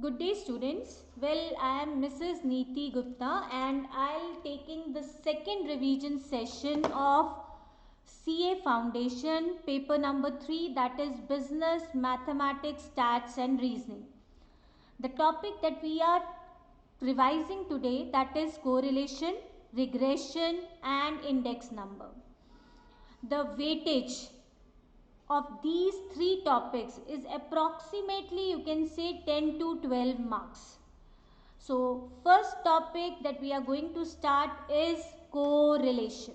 Good day students. Well, I am Mrs. Neeti Gupta and I'll taking the second revision session of CA Foundation paper number 3, that is Business, Mathematics, Stats and Reasoning. The topic that we are revising today, that is correlation, regression and index number. The weightage of these three topics is approximately, you can say, 10 to 12 marks. So first topic that we are going to start is correlation.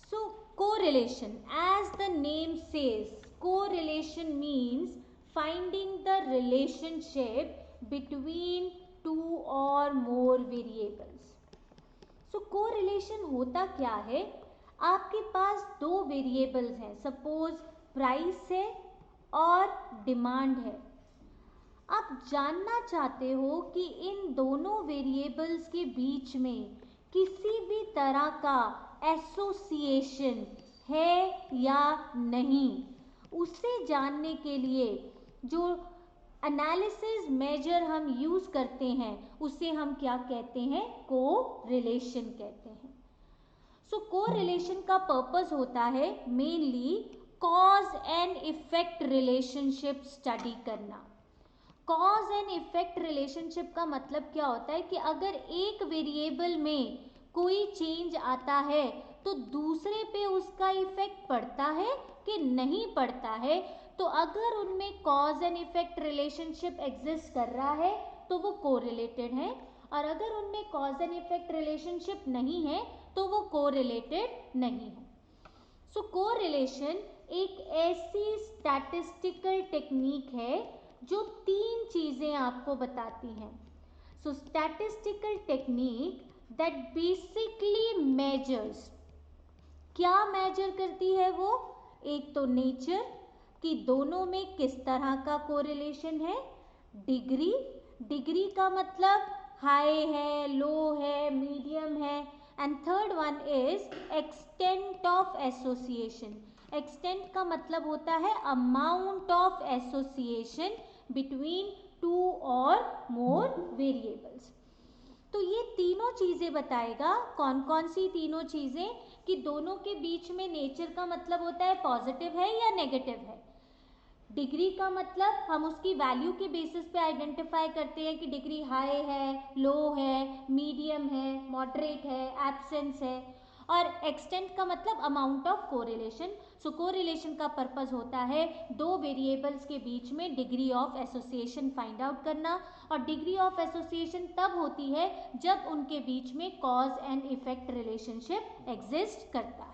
So correlation, as the name says, correlation means finding the relationship between two or more variables. So correlation होता क्या है? आपके पास दो variables हैं, suppose price है और demand है. आप जानना चाहते हो कि इन दोनों वेरिएबल्स के बीच में किसी भी तरह का एसोसिएशन है या नहीं. उसे जानने के लिए जो एनालिसिस मेजर हम यूज करते हैं उसे हम क्या कहते हैं? कोरिलेशन कहते हैं. सो कोरिलेशन का पर्पस होता है mainly cause and effect relationship study करना. कॉज एंड इफेक्ट रिलेशनशिप का मतलब क्या होता है कि अगर एक वेरिएबल में कोई चेंज आता है तो दूसरे पे उसका इफेक्ट पड़ता है कि नहीं पड़ता है. तो अगर उनमें cause and effect relationship exist कर रहा है तो वो कोरिलेटेड है, और अगर उनमें कॉज एंड इफेक्ट रिलेशनशिप नहीं है तो वो कोरिलेटेड नहीं है. सो कोरिलेशन एक ऐसी स्टैटिस्टिकल टेक्निक है जो तीन चीजें आपको बताती हैं. So statistical technique that basically measures, क्या मेजर करती है वो? एक तो नेचर कि दोनों में किस तरह का कोरिलेशन है, डिग्री, डिग्री का मतलब हाई है, लो है, मीडियम है, and third one is extent of association. Extent का मतलब होता है amount of association between two और मोर वेरिएबल्स. तो ये तीनों चीजें बताएगा. कौन कौन सी तीनों चीजें? कि दोनों के बीच में नेचर का मतलब होता है पॉजिटिव है या नेगेटिव है. डिग्री का मतलब हम उसकी वैल्यू के बेसिस पे आइडेंटिफाई करते हैं कि डिग्री हाई है, लो है, मीडियम है, मॉडरेट है, एब्सेंस है. और एक्सटेंट का मतलब amount of correlation. So correlation का पर्पस होता है दो वेरिएबल्स के बीच में degree of association find out करना. और डिग्री ऑफ एसोसिएशन तब होती है जब उनके बीच में cause and effect relationship exist करता है.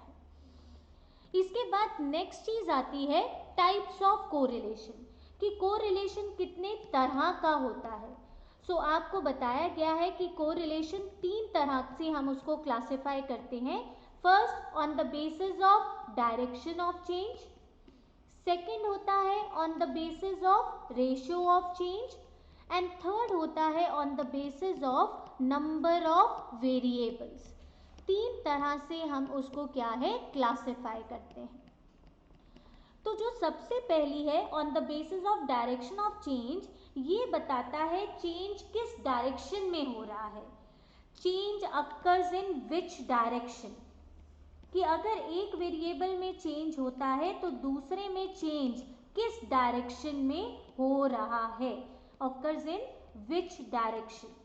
इसके बाद नेक्स्ट चीज आती है टाइप्स ऑफ कोरिलेशन, कि कोरिलेशन कितने तरह का होता है. सो आपको बताया गया है कि कोरिलेशन तीन तरह से हम उसको क्लासिफाई करते हैं. First on the basis of direction of change, second होता है on the basis of ratio of change, and third होता है on the basis of number of variables. तीन तरह से हम उसको क्या है क्लासिफाई करते हैं. तो जो सबसे पहली है on the basis of direction of change, ये बताता है चेंज किस डायरेक्शन में हो रहा है. Change occurs in which direction, कि अगर एक वेरिएबल में चेंज होता है तो दूसरे में चेंज किस डायरेक्शन में हो रहा है. Occurs in which direction.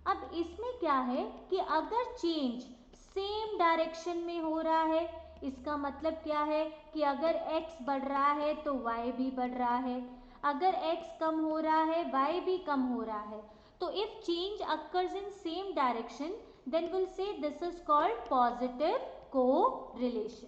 अब इसमें क्या है कि अगर चेंज सेम डायरेक्शन में हो रहा है, इसका मतलब क्या है कि अगर x बढ़ रहा है तो y भी बढ़ रहा है, अगर x कम हो रहा है y भी कम हो रहा है. तो if change occurs in same direction then we'll say this is called positive correlation.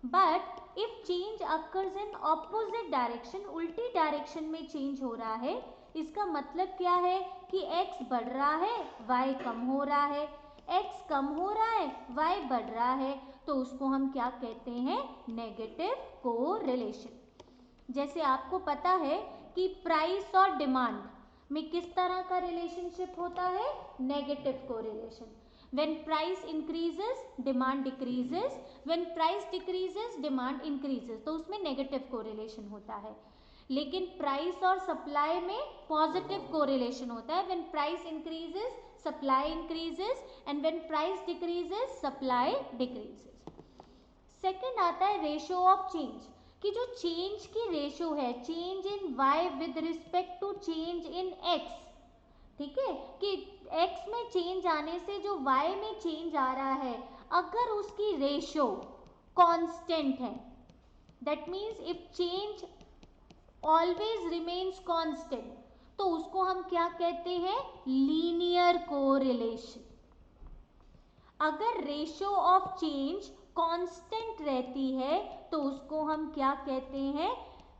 But if change occurs in opposite direction, उल्टी डायरेक्शन में चेंज हो रहा है, इसका मतलब क्या है कि x बढ़ रहा है y कम हो रहा है, x कम हो रहा है y बढ़ रहा है, तो उसको हम क्या कहते हैं? Negative correlation. जैसे आपको पता है कि प्राइस और डिमांड में किस तरह का रिलेशनशिप होता है? Negative correlation. When price increases, demand decreases. When price decreases, demand increases. तो उसमें नेगेटिव कोरिलेशन होता है. लेकिन प्राइस और सप्लाई में पॉजिटिव कोरिलेशन होता है. When price increases supply increases and when price decreases supply decreases. Second आता है रेशियो ऑफ चेंज, कि जो चेंज की रेशियो है, change in y with respect to change in x, ठीक है, कि x में चेंज आने से जो y में चेंज आ रहा है, अगर उसकी रेशियो कांस्टेंट है, that means if change always remains constant, तो उसको हम क्या कहते हैं, लीनियर कोरिलेशन. अगर रेशियो ऑफ चेंज कांस्टेंट रहती है तो उसको हम क्या कहते हैं,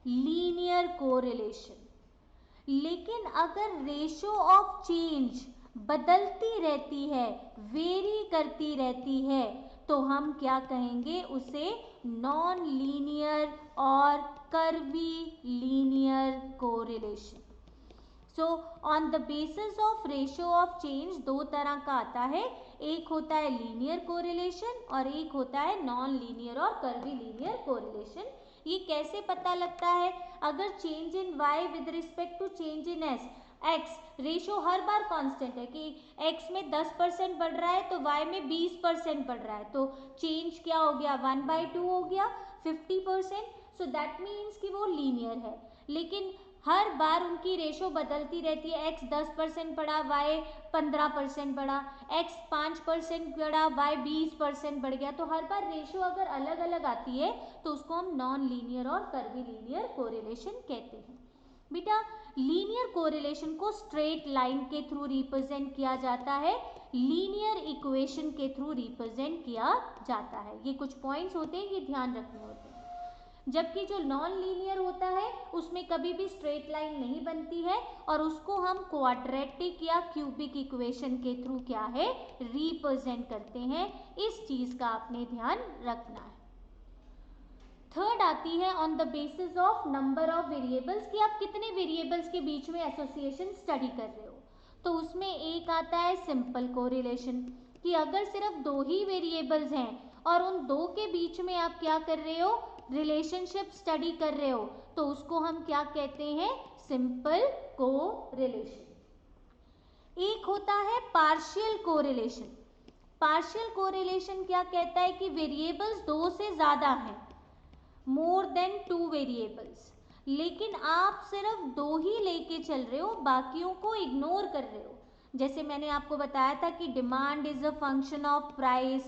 लीनियर कोरिलेशन. लेकिन अगर रेशियो ऑफ चेंज बदलती रहती है, वेरी करती रहती है, तो हम क्या कहेंगे, उसे नॉन लीनियर और curvilinear correlation. So on the basis of ratio of change दो तरह का आता है, एक होता है लीनियर कोरिलेशन और एक होता है नॉन लीनियर और कर्वी लीनियर कोरिलेशन. ये कैसे पता लगता है, अगर change in y with respect to change in x, ratio हर बार कांस्टेंट है कि x में 10% बढ़ रहा है तो y में 20% बढ़ रहा है, तो चेंज क्या हो गया, 1/2 हो गया, 50%. सो दैट मीन्स कि वो लीनियर है. लेकिन हर बार उनकी रेशो बदलती रहती है, x 10% बढ़ा, y 15% बढ़ा, x 5% बढ़ा, y 20% बढ़ गया, तो हर बार रेशो अगर अलग अलग आती है तो उसको हम नॉन लीनियर और कर्वी लीनियर कोरिलेशन कहते हैं. बेटा लीनियर कोरिलेशन को स्ट्रेट लाइन के थ्रू रिप्रेजेंट किया जाता है, लीनियर इक्वेशन के थ्रू रिप्रेजेंट किया जाता है. ये कुछ पॉइंट्स होते हैं, ये ध्यान रखने होते हैं. जबकि जो नॉन लीनियर होता है उसमें कभी भी स्ट्रेट लाइन नहीं बनती है और उसको हम क्वाड्रेटिक या क्यूबिक इक्वेशन के थ्रू क्या है, रिप्रेजेंट करते हैं. इस चीज का आपने ध्यान रखना है. थर्ड आती है on the basis of number of variables, कि आप कितने वेरिएबल्स के बीच में एसोसिएशन स्टडी कर रहे हो. तो उसमें एक आता है सिंपल कोरिलेशन, कि अगर सिर्फ दो ही वेरिएबल्स हैं और उन दो के बीच में आप क्या कर रहे हो, रिलेशनशिप स्टडी कर रहे हो, तो उसको हम क्या कहते हैं, सिंपल कोरिलेशन. एक होता है पार्शियल कोरिलेशन. पार्शियल कोरिलेशन क्या कहता है कि वेरिएबल्स दो से ज्यादा हैं, मोर देन 2 वेरिएबल्स, लेकिन आप सिर्फ दो ही लेके चल रहे हो, बाकियों को इग्नोर कर रहे हो. जैसे मैंने आपको बताया था कि demand is a function of price,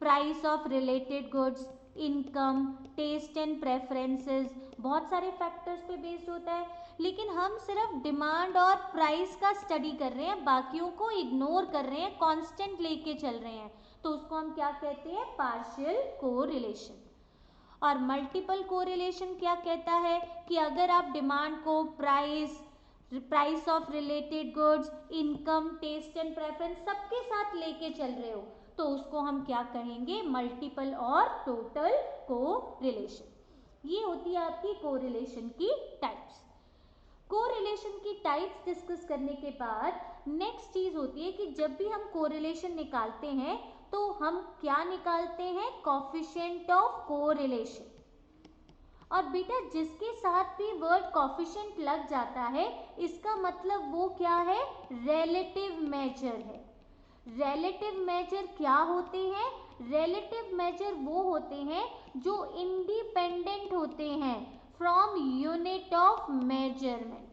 price of related goods, income, taste and preferences, बहुत सारे फैक्टर्स पे बेस्ड होता है, लेकिन हम सिर्फ डिमांड और प्राइस का स्टडी कर रहे हैं, बाकियों को इग्नोर कर रहे हैं, कांस्टेंट लेके चल रहे हैं, तो उसको हम क्या कहते हैं, पार्शियल कोरिलेशन. और मल्टीपल कोरिलेशन क्या कहता है कि अगर आप डिमांड को price of related goods, income, taste and preference सबके साथ लेके चल रहे हो, तो उसको हम क्या कहेंगे, मल्टीपल और टोटल कोरिलेशन. ये होती है आपकी कोरिलेशन की टाइप्स. कोरिलेशन की टाइप्स डिस्कस करने के बाद नेक्स्ट चीज होती है कि जब भी हम कोरिलेशन निकालते हैं तो हम क्या निकालते हैं, कॉफिशिएंट ऑफ कोरिलेशन. और बेटा जिसके साथ भी वर्ड कॉफिशिएंट लग जाता है इसका मतलब वो क्या है, रिलेटिव मेजर है. रिलेटिव मेजर क्या होते हैं, रिलेटिव मेजर वो होते हैं जो इंडिपेंडेंट होते हैं फ्रॉम यूनिट ऑफ मेजरमेंट.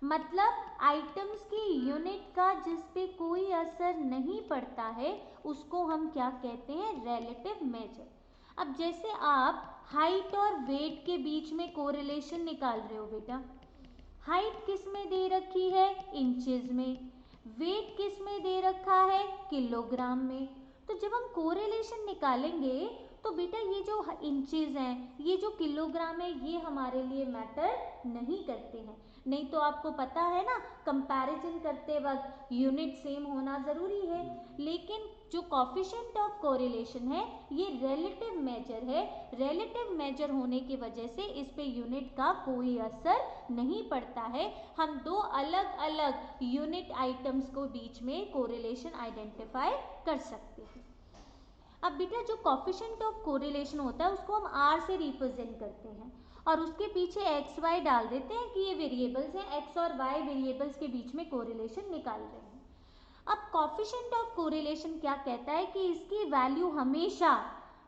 मतलब आइटम्स की यूनिट का जिस पे कोई असर नहीं पड़ता है उसको हम क्या कहते हैं, रिलेटिव मेजर. अब जैसे आप हाइट और वेट के बीच में कोरिलेशन निकाल रहे हो बेटा, हाइट किस में दे रखी है, इंचेस में, वेट किस में दे रखा है, किलोग्राम में. तो जब हम कोरिलेशन निकालेंगे तो बेटा ये जो इंचेस हैं, ये जो किलोग्राम है, ये हमारे लिए मैटर नहीं करते हैं. नहीं तो आपको पता है ना, कंपैरिजन करते वक्त यूनिट सेम होना ज़रूरी है, लेकिन जो कॉफिशिएंट ऑफ कोरिलेशन है ये रिलेटिव मेजर है. रिलेटिव मेजर होने की वजह से इस पे यूनिट का कोई असर नहीं पड़ता है. हम दो अलग अलग यूनिट आइटम्स को बीच में कोरिलेशन आइडेंटिफाई कर सकते हैं. अब बेटा जो कॉफिशिएंट ऑफ कोरिलेशन होता है उसको हम R से रिप्रेजेंट करते हैं, और उसके पीछे एक्स वाई डाल देते हैं कि ये वेरिएबल्स हैं, एक्स और वाई वेरिएबल्स के बीच में कोरिलेशन निकाल रहे हैं। अब कोफिशिएंट ऑफ कोरिलेशन क्या कहता है कि इसकी वैल्यू हमेशा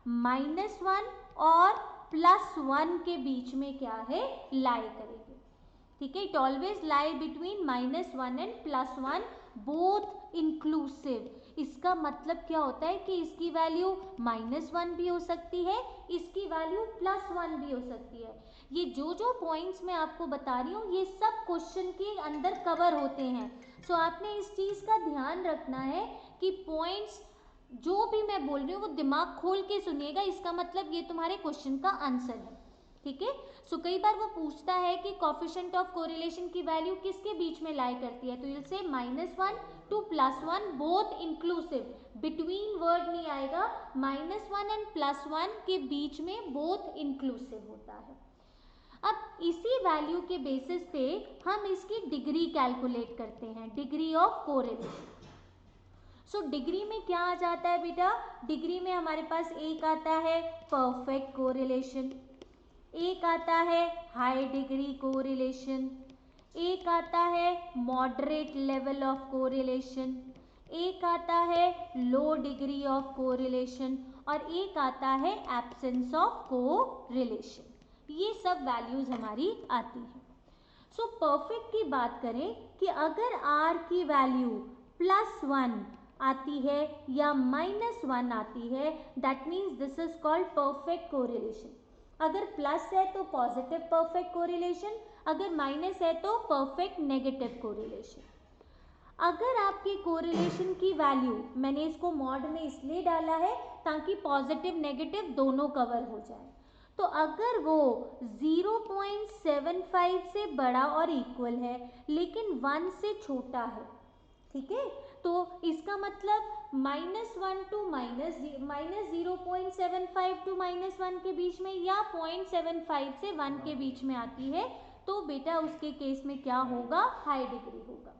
-1 और +1 के बीच में क्या है, लाई करेगी। ठीक है, it always lie between -1 and +1 both inclusive. इसका मतलब क्या होता है कि इसकी वैल्यू -1 भी हो सकती है, इसकी वैल्यू +1 भी हो सकती है। ये जो पॉइंट्स मैं आपको बता रही हूँ ये सब क्वेश्चन के अंदर कवर होते हैं। सो आपने इस चीज़ का ध्यान रखना है कि पॉइंट्स जो भी मैं बोल रही हूँ वो दिमाग खोल के सुनिएगा, इसका मतलब ये तुम्हारे क्वेश्चन का आंसर है। ठीक है, सो कई बार वो पूछता है कि कोफिशिएंट ऑफ कोरिलेशन की वैल्यू किसके बीच में लाई करती है, तो you'll say -1 to +1 both inclusive, between word नहीं आएगा, -1 एंड +1 के बीच में बोथ इंक्लूसिव होता है। अब इसी वैल्यू के बेसिस पे हम इसकी डिग्री कैलकुलेट करते हैं, degree of correlation. So degree में क्या आ जाता है बेटा, डिग्री में हमारे पास एक आता है परफेक्ट कोरिलेशन, एक आता है हाई डिग्री कोरिलेशन, एक आता है मॉडरेट लेवल ऑफ कोरिलेशन, एक आता है लो डिग्री ऑफ कोरिलेशन और एक आता है एब्सेंस ऑफ कोरिलेशन। ये सब वैल्यूज हमारी आती है। सो परफेक्ट की बात करें कि अगर r की वैल्यू +1 आती है या -1 आती है, that means this is called perfect correlation. अगर प्लस है तो पॉजिटिव परफेक्ट कोरिलेशन, अगर माइनस है तो परफेक्ट नेगेटिव कोरिलेशन। अगर आपकी कोरिलेशन की वैल्यू, मैंने इसको मॉड में इसलिए डाला है ताकि पॉजिटिव नेगेटिव दोनों कवर हो जाए, तो अगर वो 0.75 से बड़ा और इक्वल है लेकिन 1 से छोटा है, ठीक है, तो इसका मतलब -1 टू -0.75 टू -1 के बीच में या 0.75 से 1 के बीच में आती है, तो बेटा उसके केस में क्या होगा, हाई डिग्री होगा।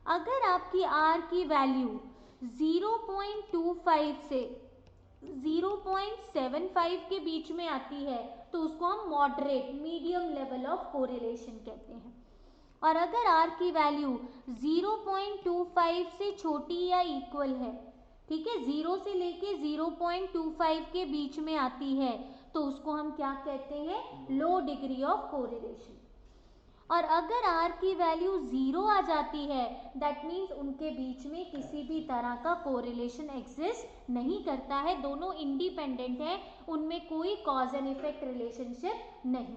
अगर आपकी r की वैल्यू 0.25 से 0.75 के बीच में आती है तो उसको हम moderate medium level of correlation कहते हैं। और अगर r की वैल्यू 0.25 से छोटी या इक्वल है, ठीक है, 0 से लेके 0.25 के बीच में आती है तो उसको हम क्या कहते हैं, लो डिग्री ऑफ कोरिलेशन। और अगर r की वैल्यू 0 आ जाती है, दैट मीन्स उनके बीच में किसी भी तरह का कोरिलेशन एग्जिस्ट नहीं करता है, दोनों इंडिपेंडेंट हैं, उनमें कोई कॉज एंड इफेक्ट रिलेशनशिप नहीं।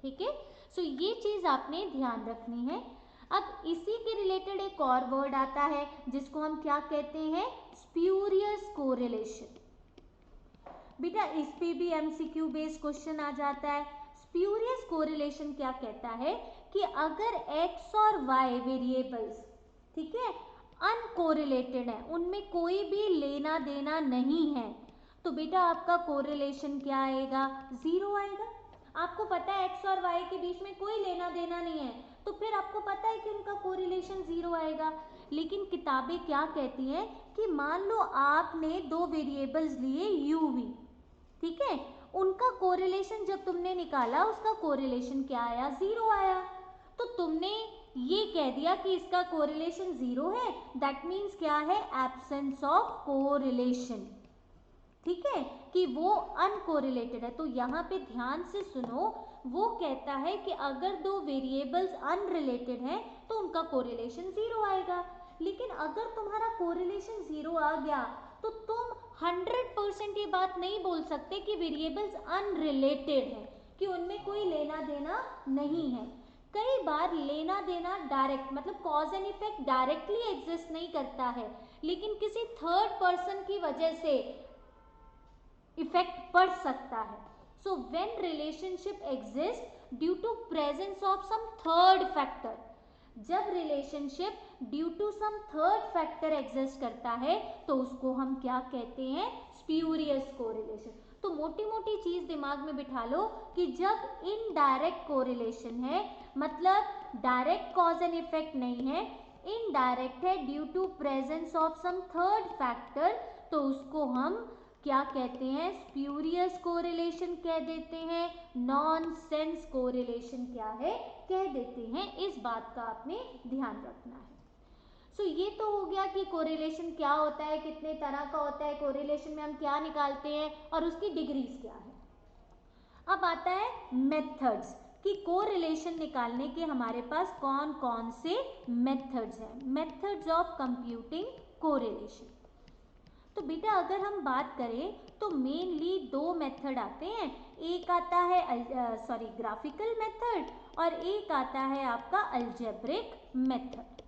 ठीक है, सो ये चीज़ आपने ध्यान रखनी है। अब इसी के रिलेटेड एक और वर्ड आता है जिसको हम क्या कहते हैं, स्प्यूरियस कोरिलेशन। बेटा इस पे भी MCQ बेस्ड क्वेश्चन आ जाता है। स्प्यूरियस कोरिलेशन क्या कहता है कि अगर x और y वेरिएबल्स, ठीक है, अनकोरिलेटेड है, उनमें कोई भी लेना देना नहीं है, तो बेटा आपका कोरिलेशन क्या आएगा, 0 आएगा। आपको पता है x और y के बीच में कोई लेना देना नहीं है, तो फिर आपको पता है कि उनका कोरिलेशन 0 आएगा। लेकिन किताबें क्या कहती हैं कि मान लो आपने दो वेरिएबल्स लिए u v, ठीक है, उनका कोरिलेशन जब तुमने निकाला उसका कोरिलेशन क्या आया, 0 आया, तो तुमने ये कह दिया कि इसका कोरिलेशन 0 है, दैट मीन्स क्या है, एब्सेंस ऑफ कोरिलेशन। ठीक है, कि वो अनकोरिलेटेड है। तो यहाँ पे ध्यान से सुनो, वो कहता है कि अगर दो वेरिएबल्स अनरिलेटेड हैं तो उनका कोरिलेशन 0 आएगा। लेकिन अगर तुम्हारा कोरिलेशन 0 आ गया तो तुम 100% ये बात नहीं बोल सकते कि वेरिएबल्स अनरिलेटेड हैं, कि उनमें कोई लेना देना नहीं है। कई बार लेना देना डायरेक्ट, मतलब cause and effect directly exist नहीं करता है, लेकिन किसी थर्ड पर्सन की वजह से इफेक्ट पड़ सकता है। So when relationship exist due to presence of some third factor, जब relationship due to some third factor exist करता है तो उसको हम क्या कहते हैं, स्प्यूरियस कोरिलेशन। तो मोटी मोटी चीज दिमाग में बिठा लो कि जब इनडायरेक्ट कोरिलेशन है, मतलब डायरेक्ट कॉज एंड इफेक्ट नहीं है, इनडायरेक्ट है due to presence of some third factor, तो उसको हम क्या कहते हैं, स्प्यूरियस कोरिलेशन कह देते हैं, नॉनसेंस कोरिलेशन क्या है कह देते हैं। इस बात का आपने ध्यान रखना है। सो ये तो हो गया कि कोरिलेशन क्या होता है, कितने तरह का होता है, कोरिलेशन में हम क्या निकालते हैं और उसकी डिग्रीज क्या है। अब आता है मेथड्स कि कोरिलेशन निकालने के हमारे पास कौन कौन से मेथड्स हैं, मेथड्स ऑफ कंप्यूटिंग कोरिलेशन। तो बेटा अगर हम बात करें तो मेनली दो मेथड आते हैं, एक आता है ग्राफिकल मेथड और एक आता है आपका अलजेब्रिक मेथड।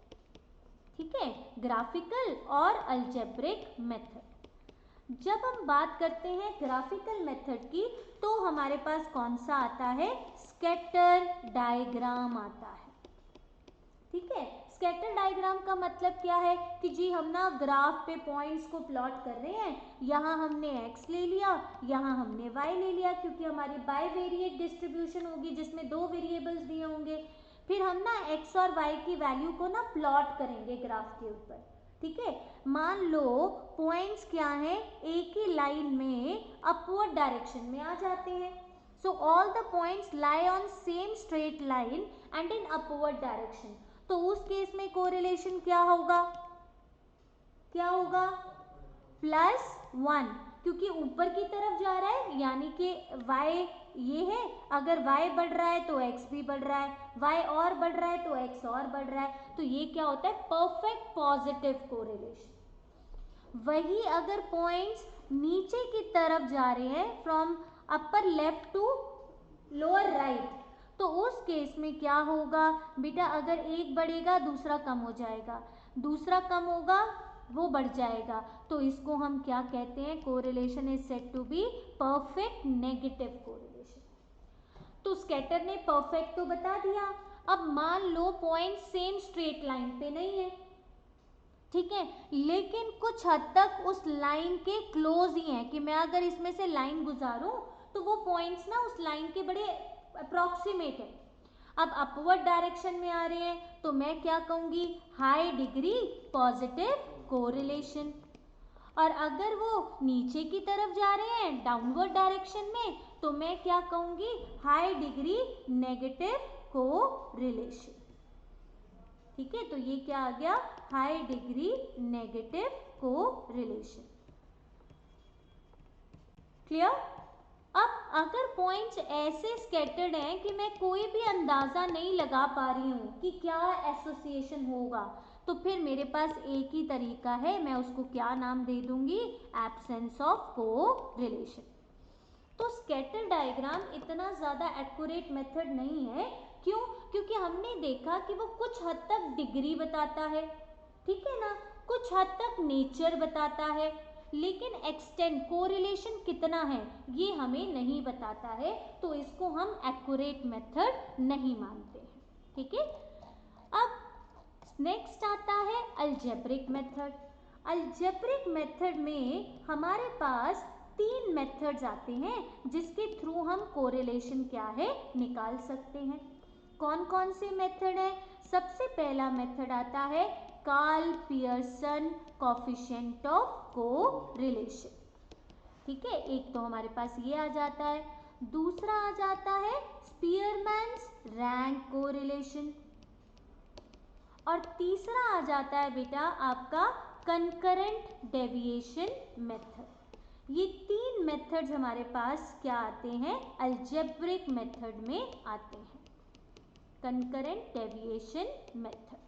ठीक है, ग्राफिकल और अलजेब्रिक मेथड। जब हम बात करते हैं ग्राफिकल मेथड की तो हमारे पास कौन सा आता है, स्कैटर डायग्राम आता है। ठीक है, स्कैटर डायग्राम का मतलब क्या है कि जी हम ना ग्राफ पे पॉइंट्स को प्लॉट कर रहे हैं, यहाँ हमने x ले लिया, यहाँ हमने y ले लिया, क्योंकि हमारी बाइवेरिएट डिस्ट्रीब्यूशन होगी जिसमें दो वेरिएबल्स दिए होंगे। फिर हम ना x और y की वैल्यू को ना प्लॉट करेंगे ग्राफ के ऊपर। ठीक है, मान लो पॉइंट्स क्या हैं, एक ही लाइन में अपवर्ड डायरेक्शन में आ जाते हैं। So all the points lie on same straight line and in upward direction. तो उस केस में कोरिलेशन क्या होगा, क्या होगा, +1, क्योंकि ऊपर की तरफ जा रहा है यानी कि y ये है, अगर y बढ़ रहा है तो x भी बढ़ रहा है, y और बढ़ रहा है तो x और बढ़ रहा है, तो ये क्या होता है, परफेक्ट पॉजिटिव कोरिलेशन। वही अगर पॉइंट्स नीचे की तरफ जा रहे हैं from upper left to lower right, तो उस केस में क्या होगा बेटा, अगर एक बढ़ेगा दूसरा कम हो जाएगा, दूसरा कम होगा वो बढ़ जाएगा, तो इसको हम क्या कहते हैं, correlation is said to be perfect negative correlation. तो स्कैटर ने परफेक्ट तो बता दिया। अब मान लो पॉइंट सेम स्ट्रेट लाइन पे नहीं है, ठीक है, लेकिन कुछ हद तक उस लाइन के क्लोज ही है, कि मैं अगर इसमें से लाइन गुजारूं तो वो पॉइंट्स ना उस लाइन के बड़े अप्रोक्सीमेट है। अब अपवर्ड डायरेक्शन में आ रहे हैं तो मैं क्या कहूंगी, हाई डिग्री पॉजिटिव कोरिलेशन। और अगर वो नीचे की तरफ जा रहे हैं डाउनवर्ड डायरेक्शन में तो मैं क्या कहूंगी, हाई डिग्री नेगेटिव कोरिलेशन। ठीक है, तो ये क्या आ गया, high degree negative correlation. Clear. अब अगर पॉइंट्स ऐसे स्कैटर्ड हैं कि मैं कोई भी अंदाजा नहीं लगा पा रही हूं कि क्या एसोसिएशन होगा, तो फिर मेरे पास एक ही तरीका है, मैं उसको क्या नाम दे दूंगी, एब्सेंस ऑफ कोरिलेशन। तो स्कैटर डायग्राम इतना ज़्यादा एक्यूरेट मेथड नहीं है, क्यों, क्योंकि हमने देखा कि वो कुछ हद तक डिग्री बताता है, ठीक है ना, कुछ हद तक नेचर बताता है, लेकिन एक्सटेंड कोरिलेशन कितना है ये हमें नहीं बताता है, तो इसको हम एक्यूरेट मेथड नहीं मानते हैं। ठीक है, अब नेक्स्ट आता है अलजेब्रिक मेथड। अलजेब्रिक मेथड में हमारे पास 3 मेथड्स आते हैं जिसके थ्रू हम कोरिलेशन क्या है निकाल सकते हैं। कौन कौन से मेथड है, सबसे पहला मेथड आता है Karl Pearson coefficient of correlation. ठीक है, एक तो हमारे पास ये आ जाता है, दूसरा आ जाता है स्पीयरमैन्स रैंक कोरिलेशन, और तीसरा आ जाता है बेटा आपका कंकरेंट डेविएशन मेथड। ये 3 मेथड्स हमारे पास क्या आते हैं, अलजेब्रिक मेथड में आते हैं, कंकरेंट डेविएशन मेथड।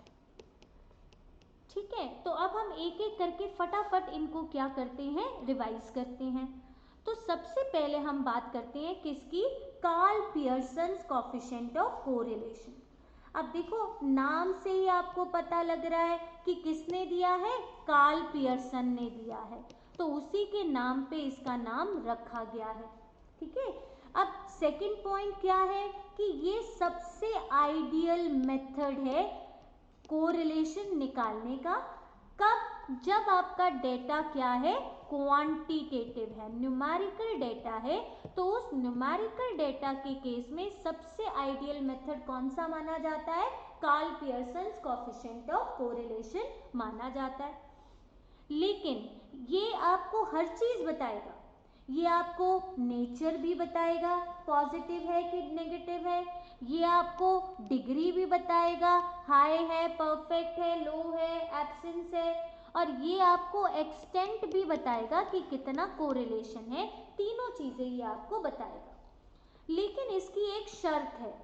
ठीक है, तो अब हम एक एक करके फटाफट इनको क्या करते हैं, रिवाइज करते हैं। तो सबसे पहले हम बात करते हैं किसकी, Karl Pearson's coefficient of correlation. अब देखो नाम से ही आपको पता लग रहा है कि किसने दिया है, कार्ल पियर्सन ने दिया है, तो उसी के नाम पे इसका नाम रखा गया है। ठीक है, अब सेकंड पॉइंट क्या है कि ये सबसे आइडियल मेथड है कोरिलेशन निकालने का। कब, जब आपका डेटा क्या है, क्वांटिटेटिव है, न्यूमेरिकल डेटा है, तो उस न्यूमेरिकल डेटा के केस में सबसे आइडियल मेथड कौन सा माना जाता है, Karl Pearson's coefficient of correlation माना जाता है। लेकिन ये आपको हर चीज़ बताएगा, ये आपको नेचर भी बताएगा पॉजिटिव है कि नेगेटिव है, ये आपको डिग्री भी बताएगा, हाई है, परफेक्ट है, लो है, एब्सेंस है, और ये आपको एक्सटेंट भी बताएगा कि कितना कोरिलेशन है। तीनों चीज़ें ये आपको बताएगा। लेकिन इसकी एक शर्त है।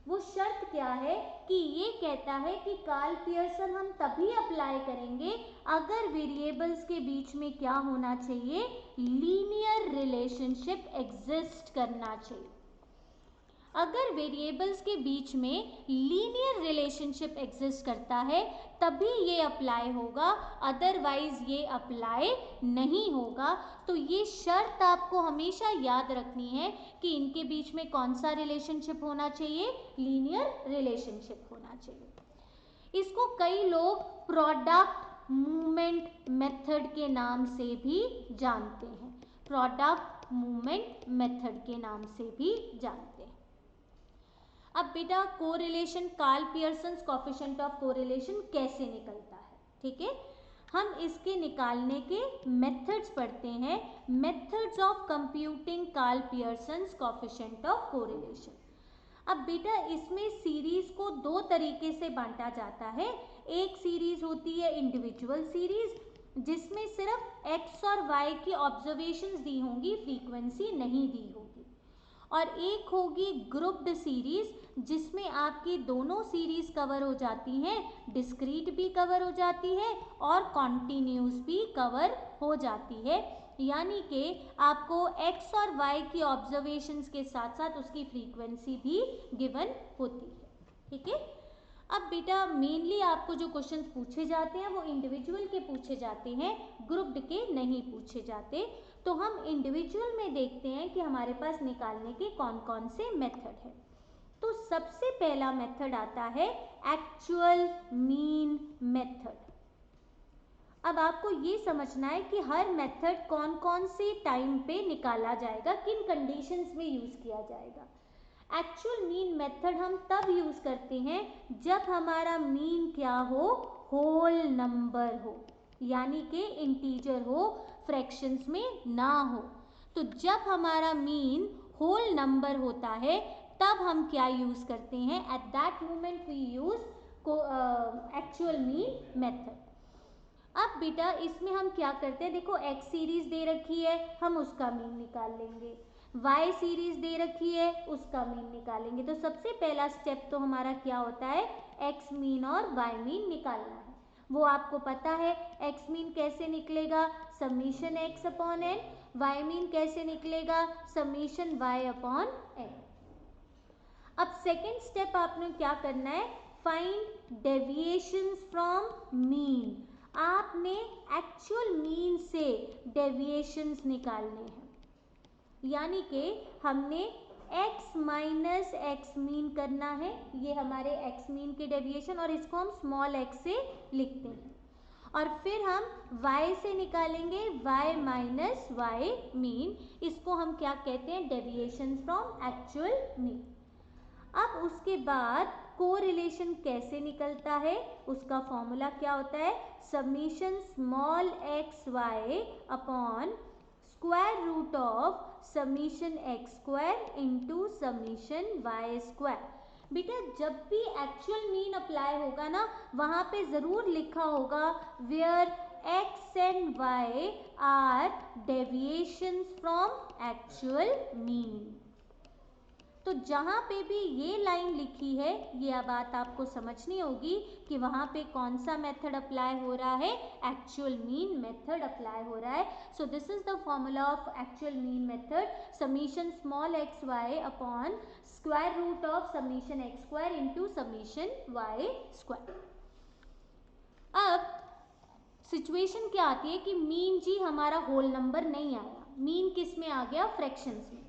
वो शर्त क्या है कि ये कहता है कि कार्ल पियर्सन हम तभी अप्लाई करेंगे अगर वेरिएबल्स के बीच में क्या होना चाहिए, लीनियर रिलेशनशिप एग्जिस्ट करना चाहिए। अगर वेरिएबल्स के बीच में लीनियर रिलेशनशिप एग्जिस्ट करता है तभी ये अप्लाई होगा, अदरवाइज ये अप्लाई नहीं होगा। तो ये शर्त आपको हमेशा याद रखनी है कि इनके बीच में कौन सा रिलेशनशिप होना चाहिए, लीनियर रिलेशनशिप होना चाहिए। इसको कई लोग प्रोडक्ट मूवमेंट मेथड के नाम से भी जानते हैं, प्रोडक्ट मूवमेंट मेथड के नाम से भी जानते हैं। अब बेटा correlation, Karl Pearson coefficient of correlation कैसे निकलता है, ठीक है, हम इसके निकालने के मेथड्स पढ़ते हैं। Methods of computing Karl Pearson coefficient of correlation. अब बेटा इसमें सीरीज को दो तरीके से बांटा जाता है। एक सीरीज होती है इंडिविजुअल सीरीज, जिसमें सिर्फ x और y की ऑब्जर्वेशंस दी होंगी, फ्रीक्वेंसी नहीं दी होगी, और एक होगी ग्रुप्ड सीरीज जिसमें आपकी दोनों सीरीज कवर हो जाती हैं, डिस्क्रीट भी कवर हो जाती है और कॉन्टिन्यूस भी कवर हो जाती है, यानी कि आपको x और y की ऑब्जर्वेशंस के साथ साथ उसकी फ्रीक्वेंसी भी गिवन होती है, ठीक है। अब बेटा मेनली आपको जो क्वेश्चंस पूछे जाते हैं वो इंडिविजुअल के पूछे जाते हैं, ग्रुप्ड के नहीं पूछे जाते। तो हम इंडिविजुअल में देखते हैं कि हमारे पास निकालने के कौन कौन से मेथड है। तो सबसे पहला मेथड आता है एक्चुअल मीन मेथड। अब आपको ये समझना है कि हर मेथड कौन कौन से टाइम पे निकाला जाएगा, किन कंडीशंस में यूज किया जाएगा। एक्चुअल मीन मेथड हम तब यूज करते हैं जब हमारा मीन क्या हो, होल नंबर हो, यानी कि इंटीजर हो, फ्रैक्शंस में ना हो। तो जब हमारा मीन होल नंबर होता है तब हम क्या यूज करते हैं, at that moment we use actual mean method. अब बेटा इसमें हम क्या करते हैं, देखो x सीरीज दे रखी है, हम उसका मीन निकाल लेंगे, y सीरीज दे रखी है, उसका मीन निकालेंगे। तो सबसे पहला स्टेप तो हमारा क्या होता है, x मीन और y मीन निकालना है। वो आपको पता है, x मीन कैसे निकलेगा, summation x upon n, y mean कैसे निकलेगा, समीशन y अपॉन n। अब सेकेंड स्टेप आपने क्या करना है, फाइंड डेविएशंस फ्रॉम मीन। आपने एक्चुअल मीन से डेविएशंस निकालने हैं, यानी कि हमने x माइनस एक्स मीन करना है, ये हमारे x मीन के डेविएशन, और इसको हम स्मॉल x से लिखते हैं, और फिर हम y से निकालेंगे y माइनस y मीन, इसको हम क्या कहते हैं, डेविएशन फ्रॉम एक्चुअल मीन। अब उसके बाद कोरिलेशन कैसे निकलता है, उसका फॉर्मूला क्या होता है, summation small x y upon square root of summation x square into summation Y square. बेटा जब भी एक्चुअल मीन अप्लाई होगा ना, वहां पे जरूर लिखा होगा where x and y are deviations from actual mean. तो जहाँ पे भी ये लाइन लिखी है, ये बात आपको समझनी होगी कि वहाँ पे कौन सा मेथड अप्लाई हो रहा है, एक्चुअल मीन मेथड अप्लाई हो रहा है। So this is the formula of actual mean method, summation small x y upon square root of summation x square into summation Y square. अब सिचुएशन क्या आती है कि मीन जी हमारा होल नंबर नहीं आया, मीन किस में आ गया, फ्रैक्शंस में।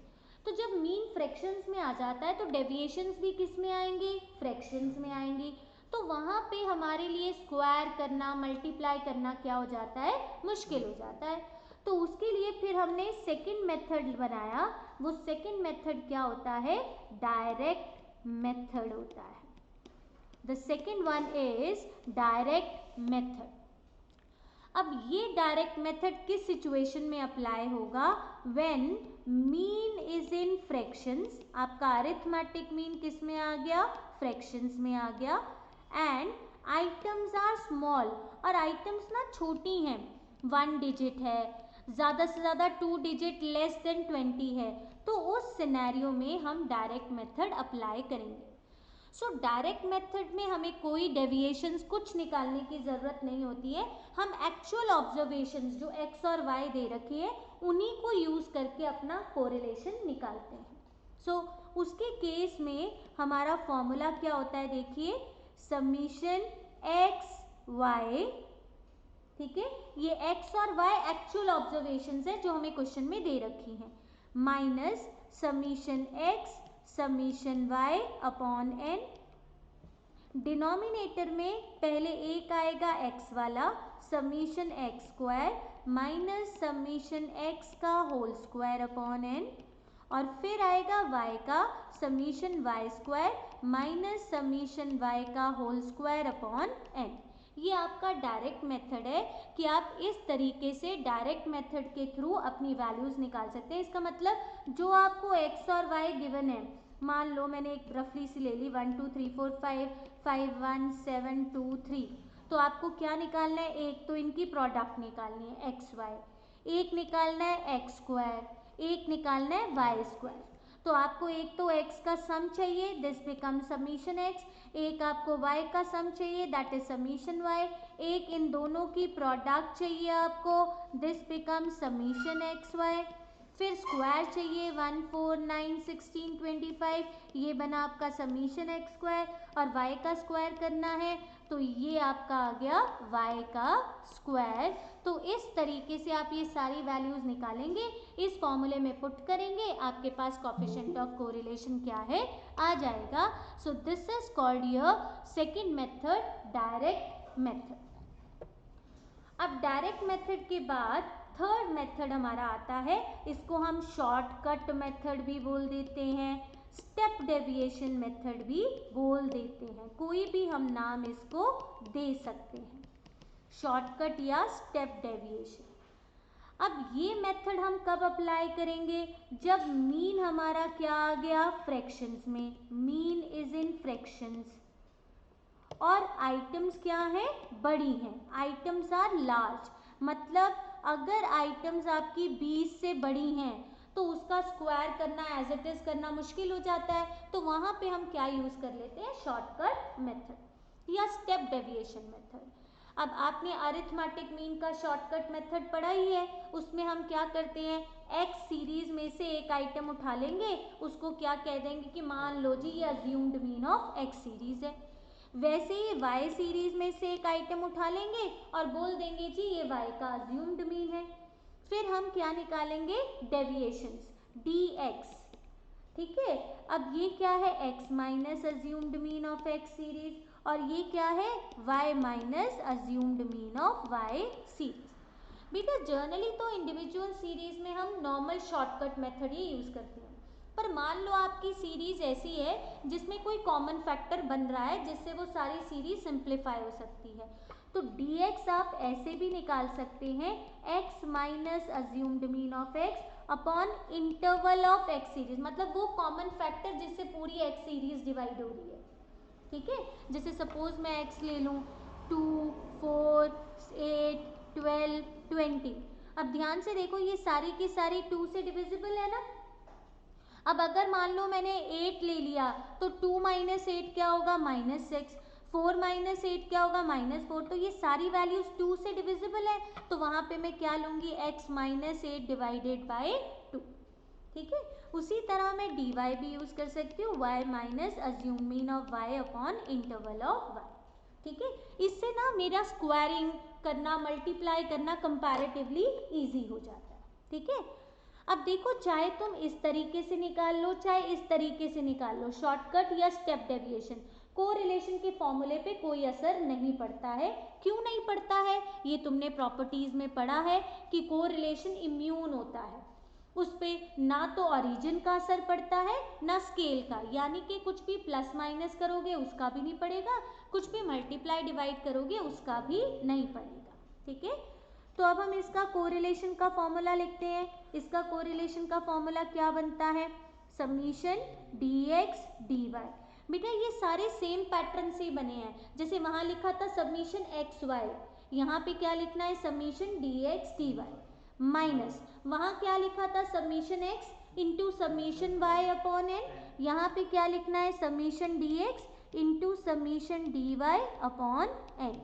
तो जब मीन फ्रैक्शंस में आ जाता है तो डेविएशंस भी किस में आएंगे, फ्रैक्शंस में आएंगी। तो वहाँ पे हमारे लिए स्क्वायर करना, मल्टीप्लाई करना क्या हो जाता है, मुश्किल हो जाता है। तो उसके लिए फिर हमने सेकंड मेथड बनाया। वो सेकंड मेथड क्या होता है, डायरेक्ट मेथड होता है। The second one is direct method. अब ये डायरेक्ट मेथड किस सिचुएशन में अप्लाई होगा? When mean is in fractions, आपका अरिथमेटिक मीन किस में आ गया? फ्रैक्शंस में आ गया, एंड आइटम्स आर स्मॉल, और आइटम्स ना छोटी हैं, 1 डिजिट है, ज़्यादा से ज़्यादा 2 डिजिट, लेस देन 20 है, तो उस सिनेरियो में हम डायरेक्ट मेथड अप्लाई करेंगे। सो डायरेक्ट मेथड में हमें कोई डेविएशंस कुछ निकालने की ज़रूरत नहीं होती है, हम एक्चुअल ऑब्जर्वेशंस जो x और y दे रखी है उन्हीं को यूज़ करके अपना कोरिलेशन निकालते हैं। सो उसके केस में हमारा फॉर्मूला क्या होता है? देखिए, समीशन x y, ठीक है, ये x और y एक्चुअल ऑब्जर्वेशंस है जो हमें क्वेश्चन में दे रखी हैं, minus summation x summation y upon n। Denominator में पहले एक आएगा x वाला, summation x square minus summation x का होल स्क्वायर अपॉन n, और फिर आएगा y का summation y square minus summation y का होल स्क्वायर अपॉन n। ये आपका डायरेक्ट मेथड है कि आप इस तरीके से डायरेक्ट मेथड के थ्रू अपनी वैल्यूज़ निकाल सकते हैं। इसका मतलब जो आपको x और y गिवन है, मान लो मैंने एक रफली सी ले ली 1 2 3 4 5 5 1 7 2 3, तो आपको क्या निकालना है? एक तो इनकी प्रोडक्ट निकालनी है x y, एक निकालना है x स्क्वायर, एक निकालना है y स्क्वायर। तो आपको एक तो x का सम चाहिए, दिस बिकम समीशन x, एक आपको y का सम चाहिए, दैट इज समीशन y, एक इन दोनों की प्रोडक्ट चाहिए आपको, this become summation x y, फिर स्क्वायर चाहिए 1 4 9 16 25, ये बना आपका समीशन एक्स स्क्वायर, और y का स्क्वायर करना है तो ये आपका आ गया y का स्क्वायर। तो इस तरीके से आप ये सारी वैल्यूज निकालेंगे, इस फॉर्मूले में पुट करेंगे, आपके पास कोएफिशिएंट ऑफ कोरिलेशन क्या है? आ जाएगा। So this is called your second method, direct method. अब डायरेक्ट मेथड के बाद थर्ड मेथड हमारा आता है, इसको हम शॉर्टकट मेथड भी बोल देते हैं, स्टेप डेविएशन मेथड भी बोल देते हैं, कोई भी हम नाम इसको दे सकते हैं, शॉर्टकट या स्टेप डेविएशन। अब ये मेथड हम कब अप्लाई करेंगे? जब मीन हमारा क्या आ गया? फ्रैक्शंस में, मीन इज इन फ्रैक्शंस, और आइटम्स क्या हैं? बड़ी हैं, आइटम्स आर लार्ज, मतलब अगर आइटम्स आपकी 20 से बड़ी हैं तो उसका स्क्वायर करना, एज इट इज करना मुश्किल हो जाता है, तो वहाँ पे हम क्या यूज़ कर लेते हैं? शॉर्टकट मेथड या स्टेप डेविएशन मेथड। अब आपने अरिथमेटिक मीन का शॉर्टकट मेथड पढ़ा ही है, उसमें हम क्या करते हैं? एक्स सीरीज में से एक आइटम उठा लेंगे, उसको क्या कह देंगे कि मान लो जी ये assumed mean of x series है, वैसे ही y सीरीज में से एक आइटम उठा लेंगे और बोल देंगे जी ये y का अज्यूम्ड मीन है। फिर हम क्या निकालेंगे? डेविएशंस, dx, ठीक है। अब ये क्या है? x minus assumed mean of x series, और ये क्या है? y minus assumed mean of y series. बेटा जनरली तो इंडिविजुअल सीरीज में हम नॉर्मल शॉर्टकट मेथड ही यूज़ करते हैं, पर मान लो आपकी सीरीज ऐसी है जिसमें कोई कॉमन फैक्टर बन रहा है जिससे वो सारी सीरीज सिंप्लीफाई हो सकती है, तो dx आप ऐसे भी निकाल सकते हैं, x minus assumed mean of x upon interval of x series, मतलब वो कॉमन फैक्टर जिससे पूरी x सीरीज डिवाइड हो रही है, ठीक है। जैसे सपोज मैं x ले लूँ 2 4 8 12 20, अब ध्यान से देखो ये सारी की सारी 2 से डिविजिबल है ना। अब अगर मान लो मैंने 8 ले लिया तो 2 माइनस 8 क्या होगा? -6, 4 माइनस 8 क्या होगा? -4, तो ये सारी वैल्यूज 2 से डिविजिबल है, तो वहाँ पे मैं क्या लूँगी? x माइनस 8 डिवाइडेड बाई 2, ठीक है। उसी तरह मैं dy भी यूज़ कर सकती हूँ, y minus assume mean of y upon interval of y, ठीक है। इससे ना मेरा स्क्वायरिंग करना, मल्टीप्लाई करना कंपैरेटिवली ईजी हो जाता है, ठीक है। अब देखो, चाहे तुम इस तरीके से निकाल लो चाहे इस तरीके से निकाल लो, शॉर्टकट या स्टेप डेविएशन, कोरिलेशन के फॉर्मूले पे कोई असर नहीं पड़ता है। क्यों नहीं पड़ता है? ये तुमने प्रॉपर्टीज में पढ़ा है कि कोरिलेशन इम्यून होता है, उस पर ना तो ऑरिजिन का असर पड़ता है ना स्केल का, यानी कि कुछ भी प्लस माइनस करोगे उसका भी नहीं पड़ेगा, कुछ भी मल्टीप्लाई डिवाइड करोगे उसका भी नहीं पड़ेगा, ठीक है। तो अब हम इसका कोरिलेशन का फॉर्मूला लिखते हैं। इसका कोरिलेशन का फॉर्मूला क्या बनता है, समीशन dx dy। बेटा ये सारे सेम पैटर्न से बने हैं, जैसे वहां लिखा था समीशन एक्स वाई, यहाँ पे क्या लिखना है समीशन dx dy, माइनस वहां क्या लिखा था summation x into summation y upon n, यहाँ पे क्या लिखना है summation dx into summation dy upon n.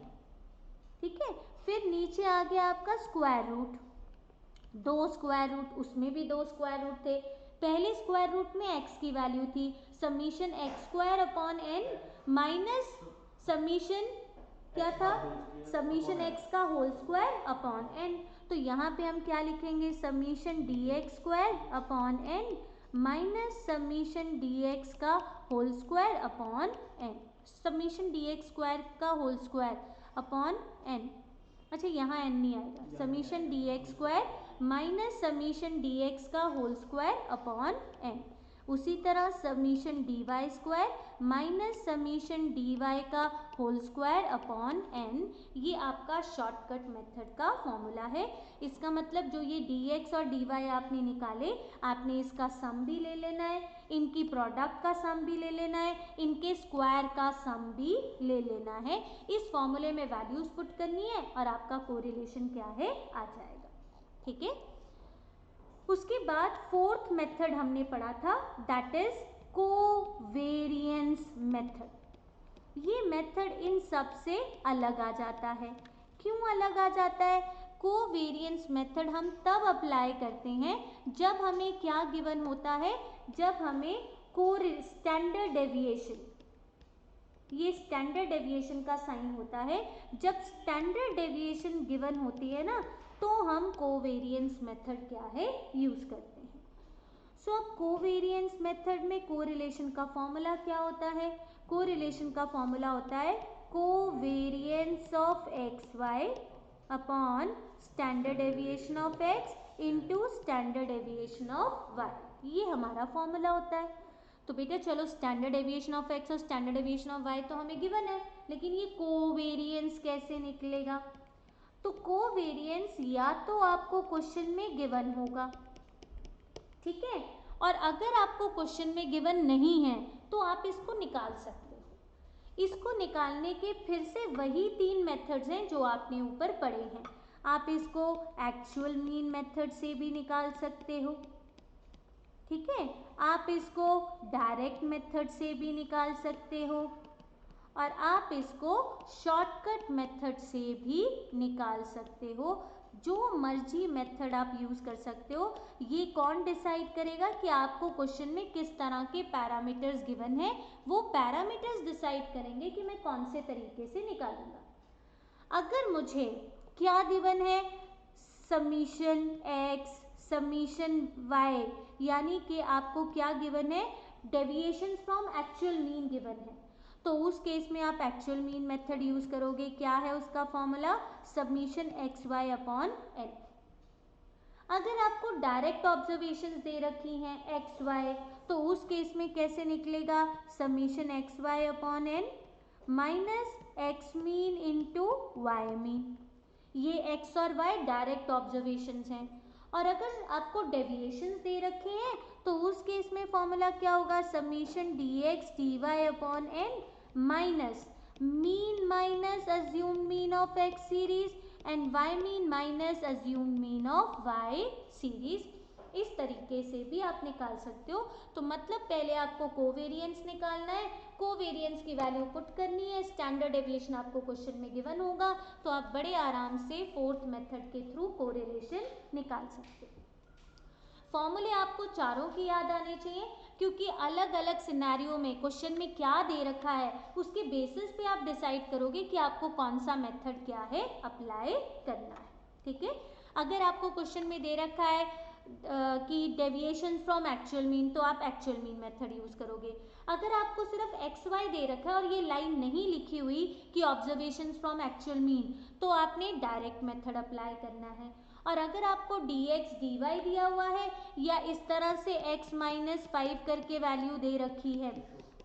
ठीक है, फिर नीचे आ गया आपका स्क्वायर रूट, दो स्क्वायर रूट, उसमें भी दो स्क्वायर रूट थे। पहले स्क्वायर रूट में x की वैल्यू थी summation x square upon n minus summation क्या था समीशन x का होल स्क्वायर अपॉन एन। तो यहाँ पे हम क्या लिखेंगे summation dx square upon n minus summation dx का whole square upon N, summation dx square का होल स्क्वायर अपॉन एन। अच्छा यहाँ एन नहीं आएगा, summation dx square minus summation dx का होल स्क्वायर अपॉन एन। उसी तरह summation dy square minus summation dy का होल स्क्वायर अपॉन एन, ये आपका शॉर्टकट मेथड का फॉर्मूला है। इसका मतलब जो ये dx और dy आपने निकाले, आपने इसका सम भी ले लेना है, इनकी प्रोडक्ट का सम भी ले लेना है, इनके स्क्वायर का सम भी ले लेना है। इस फॉर्मूले में वैल्यूज पुट करनी है और आपका कोरिलेशन क्या है आ जाएगा। ठीक है, उसके बाद फोर्थ मेथड हमने पढ़ा था, दैट इज कोवेरिएंस मेथड। ये मेथड इन सब से अलग आ जाता है। क्यों अलग आ जाता है, कोवेरिएंस मेथड हम तब अप्लाई करते हैं जब हमें क्या गिवन होता है, जब हमें स्टैंडर्ड डेविएशन, ये स्टैंडर्ड डेविएशन का साइन होता है। जब स्टैंडर्ड डेविएशन गिवन होती है ना, तो हम कोवेरिएंस मेथड क्या है यूज करते हैं। सो अब कोवेरिएंस मेथड में कोरिलेशन का फॉर्मूला क्या होता है, कोरिलेशन का फॉर्मूला होता है covariance of x y upon standard deviation of x into standard deviation of y, ये हमारा फॉर्मूला होता है। तो बेटा चलो स्टैंडर्ड डेविएशन ऑफ एक्स और स्टैंडर्ड डेविएशन ऑफ वाई तो हमें गिवन है, लेकिन ये कोवेरिएंस कैसे निकलेगा। तो कोवेरिएंस या तो आपको क्वेश्चन में गिवन होगा, ठीक है, और अगर आपको क्वेश्चन में गिवन नहीं है तो आप इसको निकाल सकते हो। इसको निकालने के फिर से वही तीन मेथड्स हैं जो आपने ऊपर पढ़े हैं। आप इसको एक्चुअल मीन मेथड से भी निकाल सकते हो, ठीक है, आप इसको डायरेक्ट मेथड से भी निकाल सकते हो, और आप इसको शॉर्टकट मेथड से भी निकाल सकते हो। जो मर्जी मेथड आप यूज कर सकते हो। ये कौन डिसाइड करेगा कि आपको क्वेश्चन में किस तरह के पैरामीटर्स गिवन है, वो पैरामीटर्स डिसाइड करेंगे कि मैं कौन से तरीके से निकालूंगा। अगर मुझे क्या गिवन है, समीशन एक्स समीशन वाई, यानी कि आपको क्या गिवन है, deviation from actual mean given है, तो उस केस में आप एक्चुअल मीन मेथड यूज करोगे। क्या है उसका formula, summation x y upon n. अगर आपको डायरेक्ट ऑब्जर्वेशंस दे रखी हैं एक्स वाई, तो उस केस में कैसे निकलेगा, summation x y upon n minus x mean into y mean. ये एक्स और वाई डायरेक्ट ऑब्जर्वेशंस हैं। और अगर आपको डेविएशंस दे रखे हैं तो उस केस में फॉर्मूला क्या होगा, summation d x D Y upon n minus mean minus assume mean of x series and y mean minus assume mean of y series. इस तरीके से भी आप निकाल सकते हो। तो मतलब पहले आपको कोवेरिएंस निकालना है, कोवेरिएंस की वैल्यू पुट करनी है, स्टैंडर्ड डेविएशन आपको क्वेश्चन में गिवन होगा, तो आप बड़े आराम से फोर्थ मेथड के थ्रू कोरिलेशन निकाल सकते हो। फॉर्मूले आपको चारों की याद आने चाहिए, क्योंकि अलग अलग सिनेरियो में क्वेश्चन में क्या दे रखा है उसके बेसिस पे आप डिसाइड करोगे कि आपको कौन सा मेथड क्या है अप्लाई करना है। ठीक है, अगर आपको क्वेश्चन में दे रखा है कि डेविएशन फ्रॉम एक्चुअल मीन, तो आप एक्चुअल मीन मेथड यूज करोगे। अगर आपको सिर्फ एक्स वाई दे रखा है और ये लाइन नहीं लिखी हुई कि ऑब्जर्वेशन फ्रॉम एक्चुअल मीन, तो आपने डायरेक्ट मेथड अप्लाई करना है। और अगर आपको dx dy दिया हुआ है या इस तरह से x माइनस 5 करके वैल्यू दे रखी है,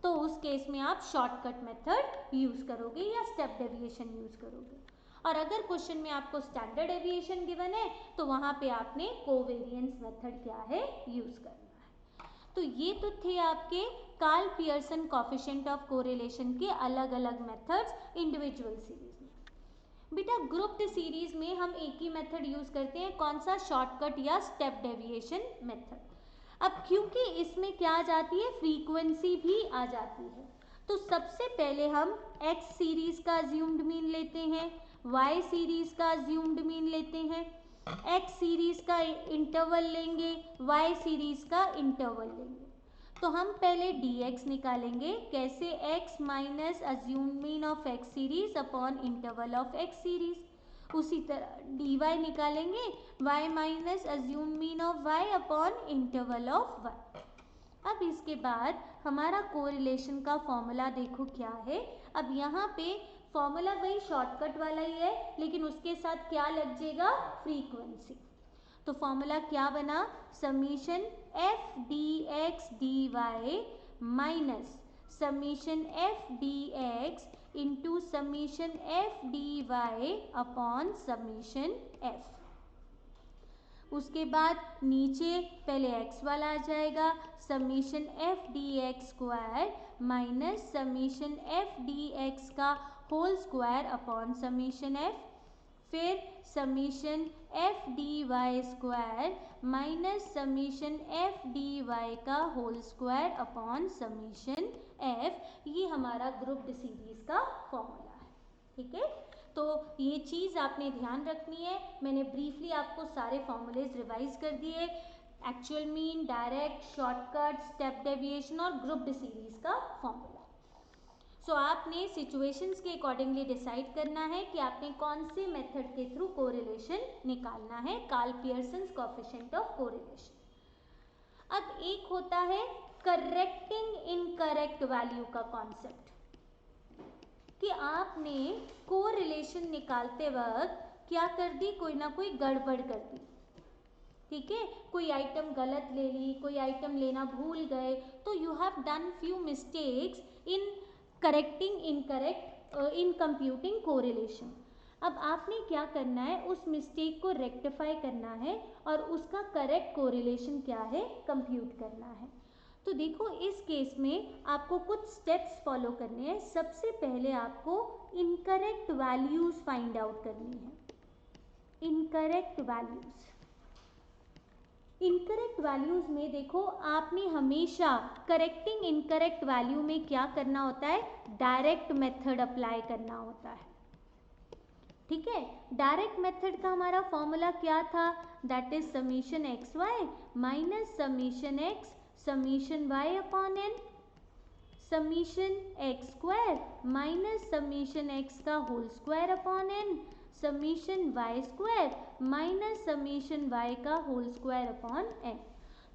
तो उस केस में आप शॉर्टकट मेथड यूज करोगे या स्टेप डेविएशन यूज करोगे। और अगर क्वेश्चन में आपको स्टैंडर्ड डेविएशन गिवन है तो वहाँ पे आपने कोवेरिएंस मेथड क्या है यूज़ करना है। तो ये तो थे आपके Karl Pearson coefficient of correlation के अलग अलग मेथड्स इंडिविजुअल सीरीज में। बेटा ग्रुप्ड सीरीज में हम एक ही मेथड यूज़ करते हैं, कौन सा, शॉर्टकट या स्टेप डेविएशन मेथड। अब क्योंकि इसमें क्या आ जाती है, फ्रीक्वेंसी भी आ जाती है, तो सबसे पहले हम x सीरीज का अज्यूम्ड मीन लेते हैं, y सीरीज का अज्यूम्ड मीन लेते हैं, x सीरीज का इंटरवल लेंगे, y सीरीज का इंटरवल लेंगे। तो हम पहले dx निकालेंगे, कैसे, x minus assumed mean of x series upon interval of x series. उसी तरह dy निकालेंगे, y minus assumed mean of y upon interval of y। अब इसके बाद हमारा कोरिलेशन का फॉर्मूला देखो क्या है। अब यहाँ पे फॉर्मूला वही शॉर्टकट वाला ही है, लेकिन उसके साथ क्या लग जाएगा, फ्रीक्वेंसी। तो फॉर्मूला क्या बना, summation F D x D Y minus summation F D X into summation F D Y upon summation F. उसके बाद नीचे पहले x वाला आ जाएगा, summation F D X square minus summation F D X का whole square upon summation F, फिर summation F D Y square minus summation F D Y का whole square upon summation F. ये हमारा grouped series का formula है, ठीक है। तो ये चीज़ आपने ध्यान रखनी है। मैंने ब्रीफली आपको सारे फॉर्मूलेज रिवाइज कर दिए, actual mean, direct, shortcut, step deviation और ग्रुप्ड सीरीज का फॉर्मूला। सो आपने सिचुएशंस के अकॉर्डिंगली डिसाइड करना है कि आपने कौन से मेथड के थ्रू कोरिलेशन निकालना है, Karl Pearson's coefficient of correlation. अब एक होता है करेक्टिंग इनकरेक्ट वैल्यू का कॉन्सेप्ट, कि आपने कोरिलेशन निकालते वक्त क्या कर दी, कोई ना कोई गड़बड़ कर दी, ठीक है, कोई आइटम गलत ले ली, कोई आइटम लेना भूल गए, तो you have done few mistakes in correcting incorrect in computing correlation. अब आपने क्या करना है, उस मिस्टेक को रेक्टिफाई करना है और उसका करेक्ट कोरिलेशन क्या है, कंप्यूट करना है। तो देखो इस केस में आपको कुछ स्टेप्स फॉलो करने हैं। सबसे पहले आपको इनकरेक्ट वैल्यूज फाइंड आउट करनी है, इनकरेक्ट वैल्यूज। इनकरेक्ट वैल्यूज में देखो आपने हमेशा करेक्टिंग इनकरेक्ट वैल्यू में क्या करना होता है, डायरेक्ट मेथड अप्लाई करना होता है, ठीक है। डायरेक्ट मेथड का हमारा फॉर्मूला क्या था, that is summation x Y minus summation x summation y upon n, summation x square minus summation x का whole square upon n, summation y square minus summation y का whole square upon n।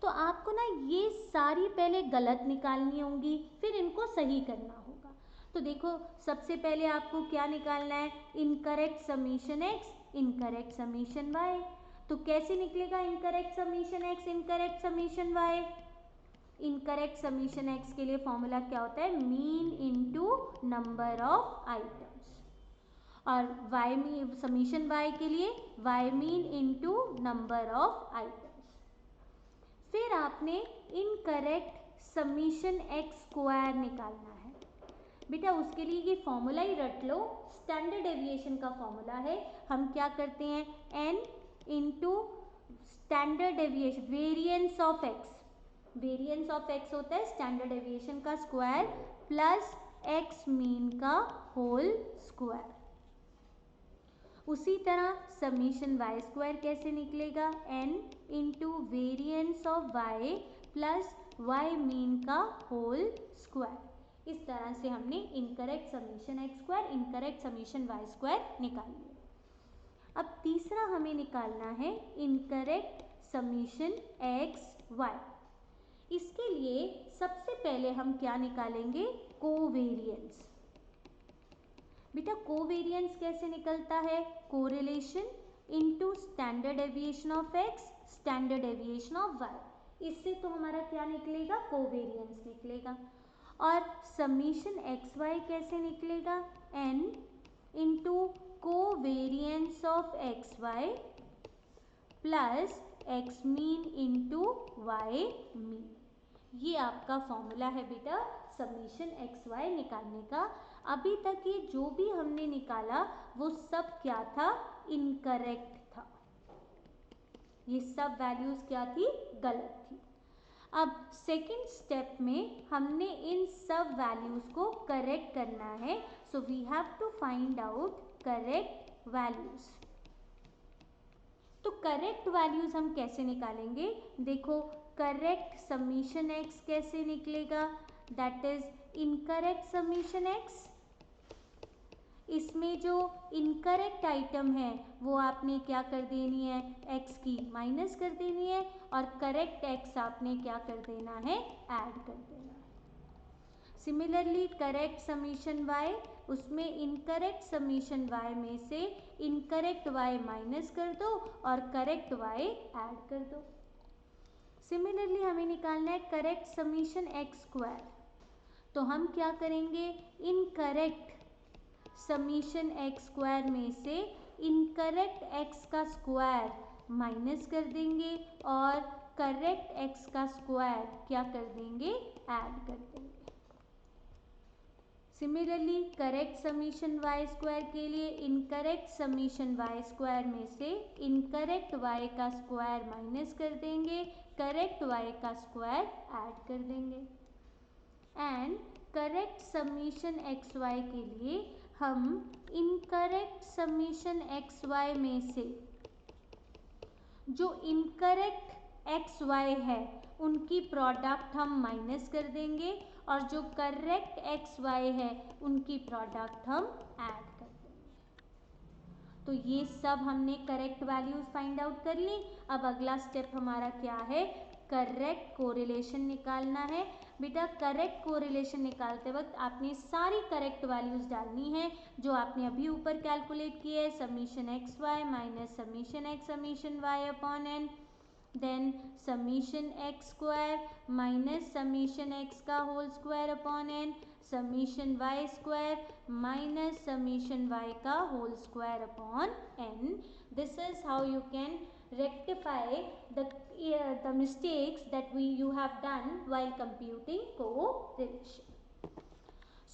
तो आपको ना ये सारी पहले गलत निकालनी होंगी, फिर इनको सही करना होगा। तो देखो सबसे पहले आपको क्या निकालना है, incorrect summation x, incorrect summation y। तो कैसे निकलेगा incorrect summation x, incorrect summation y। Incorrect summation x के लिए फॉर्मूला क्या होता है, mean into number of items, और y मीन समीशन y के लिए y mean into number of items. फिर आपने इनकरेक्ट समीशन x स्क्वायर निकालना है। बेटा उसके लिए ये फॉर्मूला ही रट लो, स्टैंडर्ड डेविएशन का फॉर्मूला है। हम क्या करते हैं, n into standard deviation variance of x, variance of x होता है स्टैंडर्ड डेविएशन का स्क्वायर प्लस x मीन का होल स्क्वायर। उसी तरह समीशन y स्क्वायर कैसे निकलेगा, n into variance of y plus y mean का होल स्क्वायर। इस तरह से हमने incorrect summation x square, incorrect summation y square निकाल लिया। अब तीसरा हमें निकालना है इनकरेक्ट समीशन x y। इसके लिए सबसे पहले हम क्या निकालेंगे, कोवेरिएंस। बेटा कोवेरिएंस कैसे निकलता है, correlation into standard deviation of x standard deviation of y। इससे तो हमारा क्या निकलेगा, कोवेरिएंस निकलेगा। और समीशन एक्स वाई कैसे निकलेगा, n into covariance of x y plus x mean into y mean. ये आपका फॉर्मूला है बेटा समीशन एक्स वाई निकालने का। अभी तक ये जो भी हमने निकाला वो सब क्या था, इनकरेक्ट था। ये सब वैल्यूज क्या थी, गलत थी। अब सेकेंड स्टेप में हमने इन सब वैल्यूज को करेक्ट करना है। So we have to find out correct values. तो करेक्ट वैल्यूज हम कैसे निकालेंगे, देखो करेक्ट समीशन एक्स कैसे निकलेगा, that is incorrect summation x. इसमें जो इनकरेक्ट आइटम है वो आपने क्या कर देनी है, एक्स की माइनस कर देनी है, और करेक्ट एक्स आपने क्या कर देना है, ऐड कर देना है। सिमिलरली करेक्ट समीशन वाई, उसमें इनकरेक्ट समीशन वाई में से इनकरेक्ट वाई माइनस कर दो और करेक्ट वाई ऐड कर दो। सिमिलरली हमें निकालना है करेक्ट समीशन एक्स स्क्वायर। तो हम क्या करेंगे, इनकरेक्ट समीशन एक्स स्क्वायर में से इनकरेक्ट एक्स का स्क्वायर माइनस कर देंगे और करेक्ट एक्स का स्क्वायर क्या कर देंगे, ऐड कर देंगे। Similarly correct summation Y square के लिए इनकरेक्ट समीशन वाई स्क्वायर में से इनकरेक्ट वाई का स्क्वायर माइनस कर देंगे, करेक्ट वाई का स्क्वायर ऐड कर देंगे। And correct summation x y के लिए हम इनकरेक्ट समीशन एक्स वाई में से जो इनकरेक्ट एक्स वाई है उनकी प्रोडक्ट हम माइनस कर देंगे और जो करेक्ट एक्स वाई है उनकी प्रोडक्ट हम ऐड कर देंगे। तो ये सब हमने करेक्ट वैल्यूज फाइंड आउट कर ली। अब अगला स्टेप हमारा क्या है, करेक्ट कोरिलेशन निकालना है। बेटा करेक्ट कोरिलेशन निकालते वक्त आपने सारी करेक्ट वैल्यूज डालनी है जो आपने अभी ऊपर कैलकुलेट किए है, summation x Y minus summation x summation Y upon N, then summation x square minus summation X का whole square upon N, summation Y square minus summation Y का whole square upon N. This is how you can rectify the mistakes that you have done while computing correlation.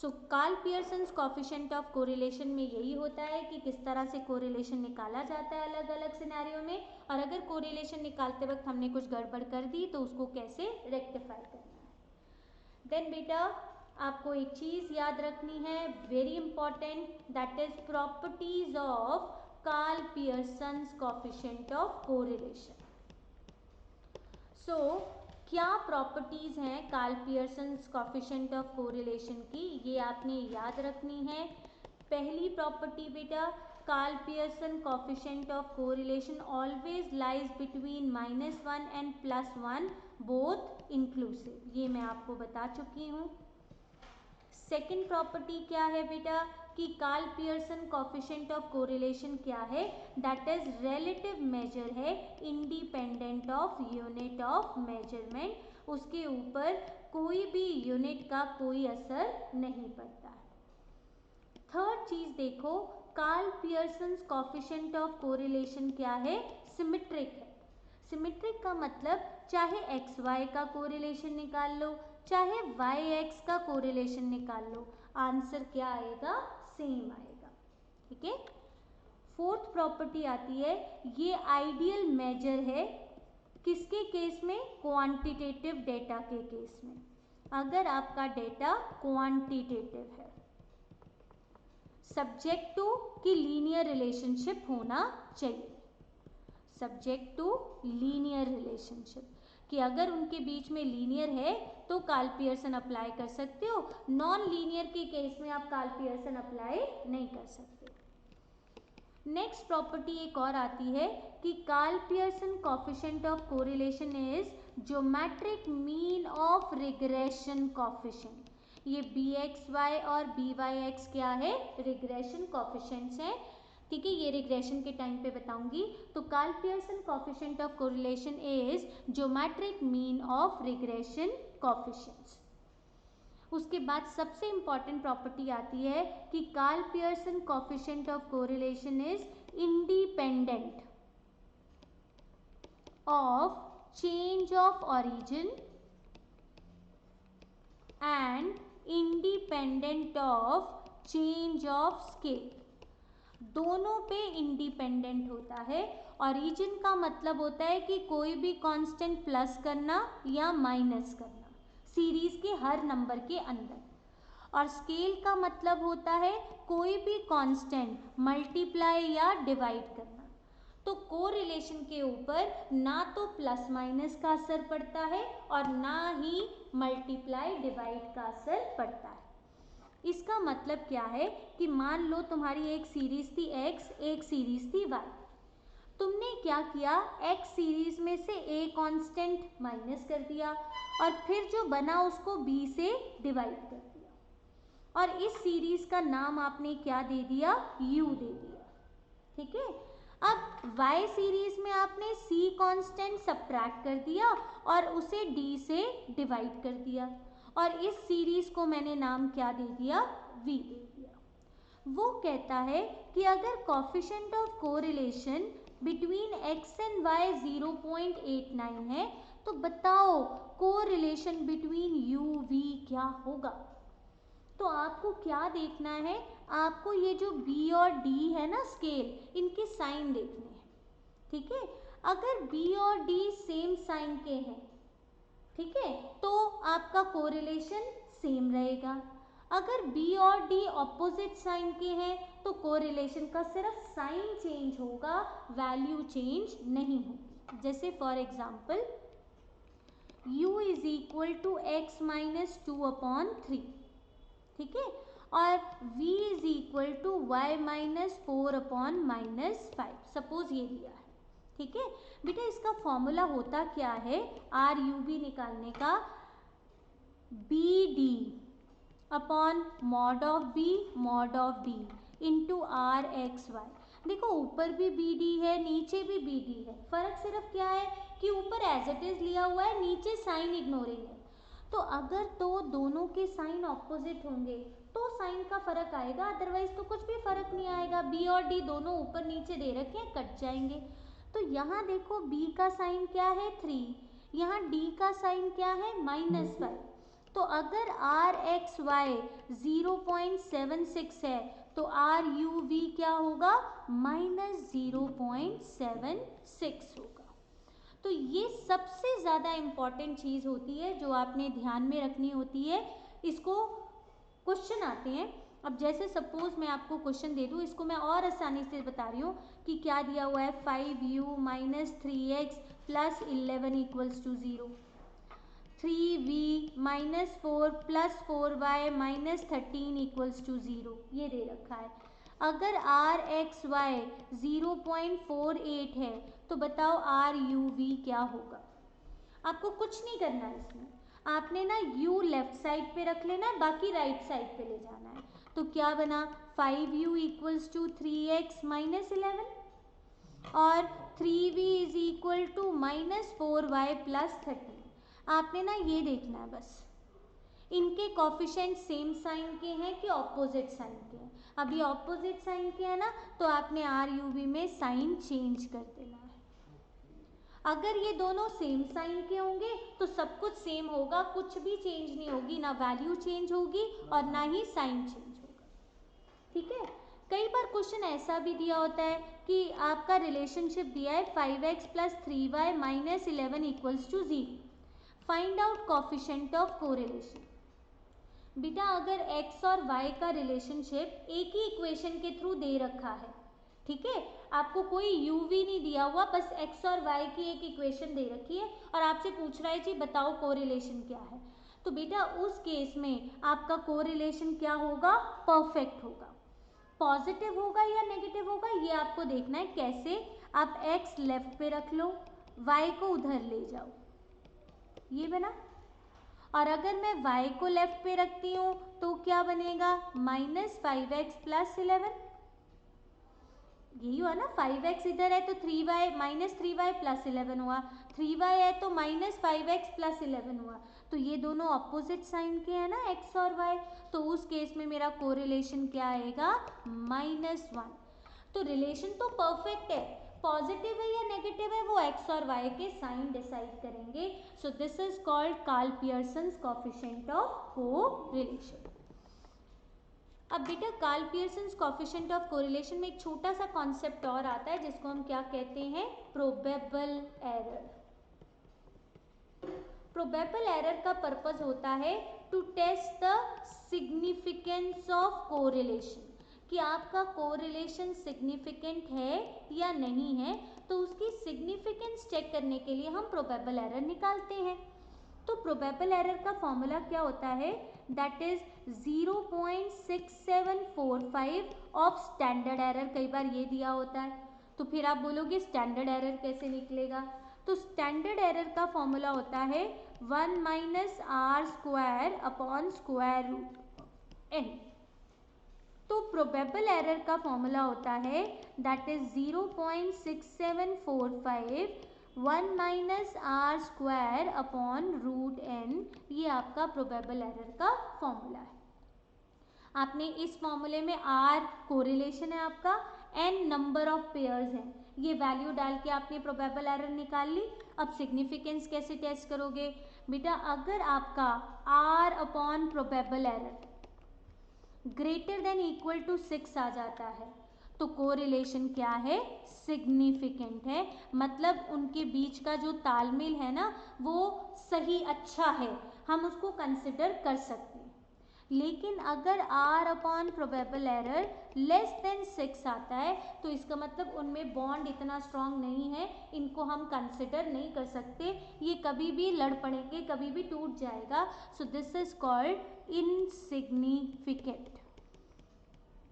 So Karl Pearson's coefficient of correlation में यही होता है कि किस तरह से correlation निकाला जाता है अलग अलग सिनेरियो में, और अगर कोरिलेशन निकालते वक्त हमने कुछ गड़बड़ कर दी तो उसको कैसे रेक्टिफाई करना है। देन बेटा आपको एक चीज याद रखनी है very important, that is properties of Karl Pearson's coefficient of correlation. So क्या प्रॉपर्टीज हैं Karl Pearson's coefficient of correlation की, ये आपने याद रखनी है। पहली प्रॉपर्टी बेटा, Karl Pearson coefficient of correlation always lies between -1 and +1 both inclusive, ये मैं आपको बता चुकी हूँ। सेकेंड प्रॉपर्टी क्या है बेटा कि Karl Pearson coefficient of correlation क्या है, दैट इज रिलेटिव मेजर है independent of unit of measurement, उसके ऊपर कोई भी यूनिट का कोई असर नहीं पड़ता है। थर्ड चीज देखो, Karl Pearson coefficient of correlation क्या है, सिमेट्रिक है। सिमेट्रिक का मतलब चाहे एक्स वाई का कोरिलेशन निकाल लो चाहे वाई एक्स का कोरिलेशन निकाल लो, आंसर क्या आएगा, सेम आएगा। ठीक है। फोर्थ प्रॉपर्टी आती है, ये आइडियल मेजर है किसके केस में, क्वांटिटेटिव डेटा के केस में। अगर आपका डेटा क्वांटिटेटिव है, सब्जेक्ट टू कि लीनियर रिलेशनशिप होना चाहिए, सब्जेक्ट टू लीनियर रिलेशनशिप, कि अगर उनके बीच में लीनियर है तो कार्ल पियर्सन अप्लाई कर सकते हो, नॉन लीनियर के केस में आप कार्ल पियर्सन अप्लाई नहीं कर सकते। नेक्स्ट प्रॉपर्टी एक और आती है कि Karl Pearson coefficient of correlation is geometric mean of regression coefficient. ये bxy और byx क्या है, रिग्रेशन कोफिशिएंट्स हैं। ठीक है, ये रिग्रेशन के टाइम पे बताऊंगी। तो Karl Pearson coefficient of correlation is geometric mean of regression coefficients. उसके बाद सबसे इंपॉर्टेंट प्रॉपर्टी आती है कि Karl Pearson coefficient of correlation is independent of change of origin and independent of change of scale. दोनों पे इंडिपेंडेंट होता है. ऑरिजिन का मतलब होता है कि कोई भी कांस्टेंट प्लस करना या माइनस करना सीरीज के हर नंबर के अंदर, और स्केल का मतलब होता है कोई भी कांस्टेंट मल्टीप्लाई या डिवाइड करना. तो कोरिलेशन के ऊपर ना तो प्लस माइनस का असर पड़ता है और ना ही मल्टीप्लाई डिवाइड का असर पड़ता है. इसका मतलब क्या है कि मान लो तुम्हारी एक सीरीज थी x, एक सीरीज थी y. तुमने क्या किया, x सीरीज में से a कांस्टेंट माइनस कर दिया और फिर जो बना उसको b से डिवाइड कर दिया, और इस सीरीज का नाम आपने क्या दे दिया, u दे दिया. ठीक है. अब y सीरीज में आपने c कांस्टेंट सब्ट्रैक्ट कर दिया और उसे d से डिवाइड कर दिया, और इस सीरीज को मैंने नाम क्या दे दिया, v दे दिया. वो कहता है कि अगर coefficient of correlation between x and y 0.89 है तो बताओ कोरिलेशन बिटवीन u v क्या होगा. तो आपको क्या देखना है, आपको ये जो b और d है ना स्केल, इनके साइन देखने हैं. ठीक है. अगर b और d सेम साइन के हैं, ठीक है, तो आपका कोरिलेशन सेम रहेगा. अगर b और d ऑपोजिट साइन के हैं तो कोरिलेशन का सिर्फ साइन चेंज होगा, वैल्यू चेंज नहीं होगी. जैसे for example u is equal to x minus 2/3, ठीक है, और v is equal to y minus 4/-5, suppose ये दिया है. ठीक है बेटा, इसका फॉर्मूला होता क्या है आर यू बी निकालने का, b d upon mod of d into r x y. देखो ऊपर भी बी डी है, नीचे भी बी डी है, फर्क सिर्फ क्या है कि ऊपर एज इट इज लिया हुआ है, नीचे साइन इग्नोरिंग है. तो अगर तो दोनों के साइन ऑपोजिट होंगे तो साइन का फर्क आएगा, अदरवाइज तो कुछ भी फर्क नहीं आएगा. बी और डी दोनों ऊपर नीचे दे रखे हैं, कट जाएंगे. तो यहाँ देखो b का साइन क्या है 3, यहाँ d का साइन क्या है -5. तो अगर आर एक्स वाई 0.76 है तो आर यू वी क्या होगा, -0.76 होगा. तो ये सबसे ज़्यादा इम्पॉर्टेंट चीज़ होती है जो आपने ध्यान में रखनी होती है. इसको क्वेश्चन आते हैं. अब जैसे सपोज मैं आपको क्वेश्चन दे दूँ, इसको मैं और आसानी से बता रही हूँ कि क्या दिया हुआ है, 5u minus 3x plus 11 equals to 0, 3v minus 4 plus 4y minus 13 equals to 0, ये दे रखा है. अगर आर एक्स वाई 0.48 है तो बताओ आर यू वी क्या होगा. आपको कुछ नहीं करना है इसमें, आपने ना u लेफ्ट साइड पे रख लेना है, बाकी राइट साइड पे ले जाना है. तो क्या बना, 5u equals to 3x minus 11 और 3v is equal to minus 4y plus 13. आपने ना ये देखना है बस, इनके कोफिशिएंट सेम साइन के हैं कि ऑपोजिट साइन के हैं. अभी ऑपोजिट साइन के हैं ना, तो आपने आर यू वी में साइन चेंज कर देना है. अगर ये दोनों सेम साइन के होंगे तो सब कुछ सेम होगा, कुछ भी चेंज नहीं होगी, ना वैल्यू चेंज होगी और ना ही साइन चेंज होगा. ठीक है. कई बार क्वेश्चन ऐसा भी दिया होता है कि आपका रिलेशनशिप दिया है 5x plus 3y minus 11 equals to 0, find out coefficient of correlation. बेटा अगर x और y का रिलेशनशिप एक ही इक्वेशन के थ्रू दे रखा है, ठीक है, आपको कोई u v नहीं दिया हुआ, बस x और y की एक इक्वेशन दे रखी है और आपसे पूछ रहा है जी बताओ कोरिलेशन क्या है, तो बेटा उस केस में आपका कोरिलेशन क्या होगा, परफेक्ट होगा. पॉजिटिव होगा या नेगेटिव होगा ये आपको देखना है. कैसे, आप x लेफ्ट पे रख लो, y को उधर ले जाओ, ये बना. और अगर मैं y को लेफ्ट पे रखती हूँ तो क्या बनेगा, -5x प्लस 11, यही हुआ ना. 5x इधर है तो 3y माइनस 3y प्लस 11 हुआ, 3y है तो -5x प्लस 11 हुआ. तो ये दोनों अपोजिट साइन के हैं ना, x और y, तो उस केस में मेरा कोरिलेशन क्या आएगा, -1। तो रिलेशन तो परफेक्ट है, पॉजिटिव है या नेगेटिव है वो x और y के साइन डिसाइड करेंगे। So this is called Karl Pearson's coefficient of correlation. अब बेटा Karl Pearson's coefficient of correlation में एक छोटा सा कॉन्सेप्ट और आता है जिसको हम क्या कहते हैं, प्रोबेबल एरर। प्रोबेबल एरर का पर्पस होता है to test the significance of correlation, कि आपका कोरिलेशन सिग्निफिकेंट है या नहीं है, तो उसकी सिग्निफिकेंस चेक करने के लिए हम प्रोबेबल एरर निकालते हैं। तो प्रोबेबल एरर का फॉर्मूला क्या होता है, that is 0.6745 of standard error. कई बार ये दिया होता है, तो फिर आप बोलोगे स्टैंडर्ड एरर कैसे निकलेगा, तो स्टैंडर्ड एरर का फॉर्मूला होता है 1 - r² upon square root n। तो प्रोबेबल एरर का फॉर्मूला होता है that is 0.6745 1 - r² upon root n। ये आपका प्रोबेबल एरर का फॉर्मूला है। आपने इस फॉर्मूले में r कोरिलेशन है आपका, n नंबर ऑफ पेयर्स हैं, ये वैल्यू डाल के आपने प्रोबेबल एरर निकाल ली। अब सिग्निफिकेंस कैसे टेस्ट करोगे बेटा, अगर आपका r upon probable error greater than equal to 6 आ जाता है तो कोरिलेशन क्या है, सिग्निफिकेंट है, मतलब उनके बीच का जो तालमेल है ना वो सही अच्छा है, हम उसको कंसिडर कर सकते हैं। लेकिन अगर r upon probable error less than 6 आता है तो इसका मतलब उनमें बॉन्ड इतना स्ट्रांग नहीं है, इनको हम कंसिडर नहीं कर सकते, ये कभी भी लड़ पड़ेंगे, कभी भी टूट जाएगा। So this is called insignificant.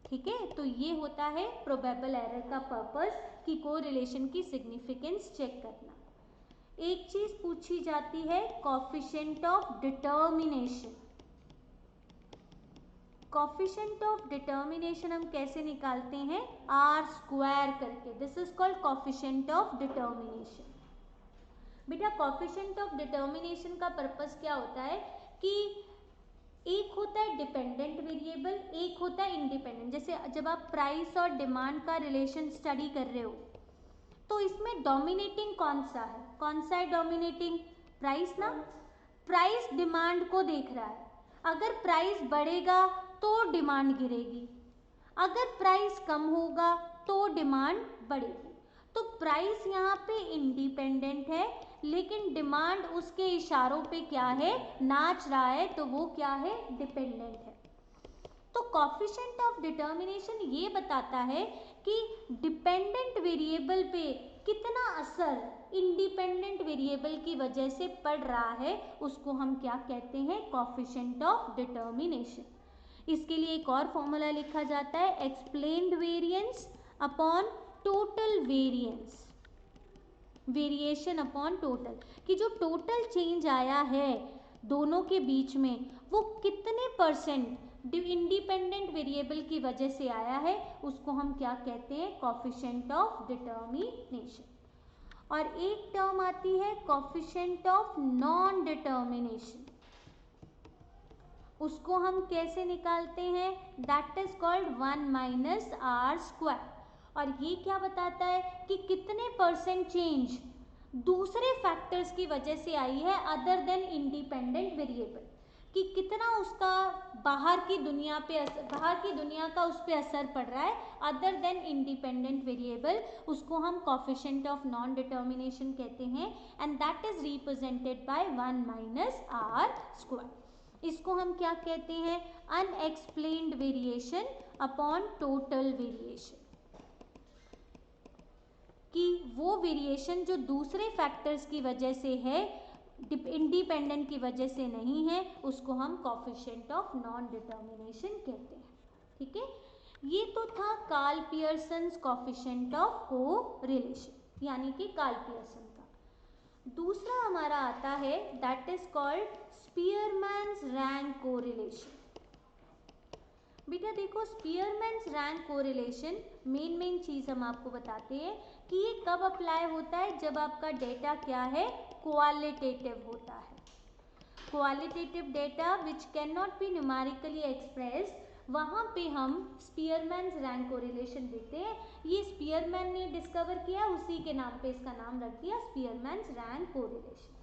ठीक है, तो ये होता है प्रोबेबल एरर का पर्पस कि कोरिलेशन की सिग्निफिकेंस चेक करना। एक चीज पूछी जाती है coefficient of determination. Coefficient of determination हम कैसे निकालते हैं, r² करके, this is called coefficient of determination. बेटा कोएफिशिएंट ऑफ डिटर्मिनेशन का पर्पस क्या होता है कि एक होता है डिपेंडेंट वेरिएबल, एक होता है इंडिपेंडेंट। जैसे जब आप प्राइस और डिमांड का रिलेशन स्टडी कर रहे हो तो इसमें डोमिनेटिंग कौन सा है, कौन सा है डोमिनेटिंग, प्राइस ना। प्राइस डिमांड को देख रहा है, अगर प्राइस बढ़ेगा तो डिमांड गिरेगी, अगर प्राइस कम होगा तो डिमांड बढ़ेगी। तो प्राइस यहाँ पे इंडिपेंडेंट है लेकिन डिमांड उसके इशारों पे क्या है, नाच रहा है, तो वो क्या है, डिपेंडेंट है। तो कोएफिशिएंट ऑफ डिटर्मिनेशन ये बताता है कि डिपेंडेंट वेरिएबल पे कितना असर इंडिपेंडेंट वेरिएबल की वजह से पड़ रहा है, उसको हम क्या कहते हैं, कोएफिशिएंट ऑफ डिटर्मिनेशन। इसके लिए एक और फॉर्मूला लिखा जाता है explained variance upon total variance, variation upon total, कि जो टोटल चेंज आया है दोनों के बीच में वो कितने परसेंट इंडिपेंडेंट वेरिएबल की वजह से आया है, उसको हम क्या कहते हैं, कोएफिशिएंट ऑफ डिटर्मिनेशन। और एक टर्म आती है कोएफिशिएंट ऑफ नॉन डिटर्मिनेशन, उसको हम कैसे निकालते हैं, दैट इज कॉल्ड 1 - r²। और ये क्या बताता है कि कितने परसेंट चेंज दूसरे फैक्टर्स की वजह से आई है अदर देन इंडिपेंडेंट वेरिएबल, कि कितना उसका बाहर की दुनिया पे बाहर की दुनिया का उस पर असर पड़ रहा है अदर देन इंडिपेंडेंट वेरिएबल, उसको हम कोएफिशिएंट ऑफ नॉन डिटर्मिनेशन कहते हैं and that is represented by 1 - r²। इसको हम क्या कहते हैं, unexplained variation upon total variation, कि वो वेरिएशन जो दूसरे फैक्टर्स की वजह से है, इंडिपेंडेंट की वजह से नहीं है, उसको हम कोएफिशिएंट ऑफ नॉन डिटर्मिनेशन कहते हैं। ठीक है, ये तो था Karl Pearson's coefficient of correlation, यानी कि कार्ल पियर्सन का। दूसरा हमारा आता है that is called Spearman's rank correlation. बेटा देखो स्पीयरमैन्स रैंक कोरिलेशन मेन चीज़ हम आपको बताते हैं कि ये कब अप्लाई होता है, जब आपका डेटा क्या है, क्वालिटेटिव होता है। Qualitative data which can not be numerically express, वहाँ पे हम स्पीयरमैन्स रैंक कोरिलेशन देखते हैं। ये स्पीयरमैन ने डिस्कवर किया, उसी के नाम पे इसका नाम रख दिया स्पीयरमैन्स रैंक कोरिलेशन।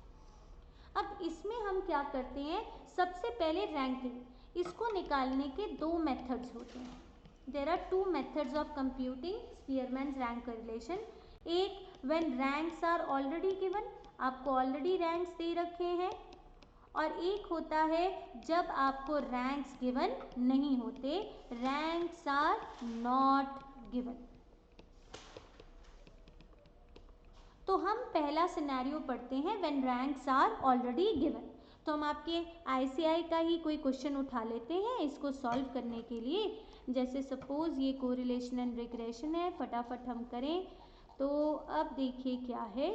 अब इसमें हम क्या करते हैं, सबसे पहले रैंकिंग, इसको निकालने के दो मेथड्स होते हैं। There are two methods of computing Spearman's rank correlation. एक when ranks are already given, आपको ऑलरेडी रैंक्स दे रखे हैं, और एक होता है जब आपको रैंक्स गिवन नहीं होते, रैंक्स आर नॉट गिवन। तो हम पहला सिनेरियो पढ़ते हैं when ranks are already given. तो हम आपके आईसीआई का ही कोई क्वेश्चन उठा लेते हैं इसको सॉल्व करने के लिए। जैसे सपोज ये कोरिलेशन एंड रिग्रेशन है, फटाफट हम करें। तो अब देखिए क्या है,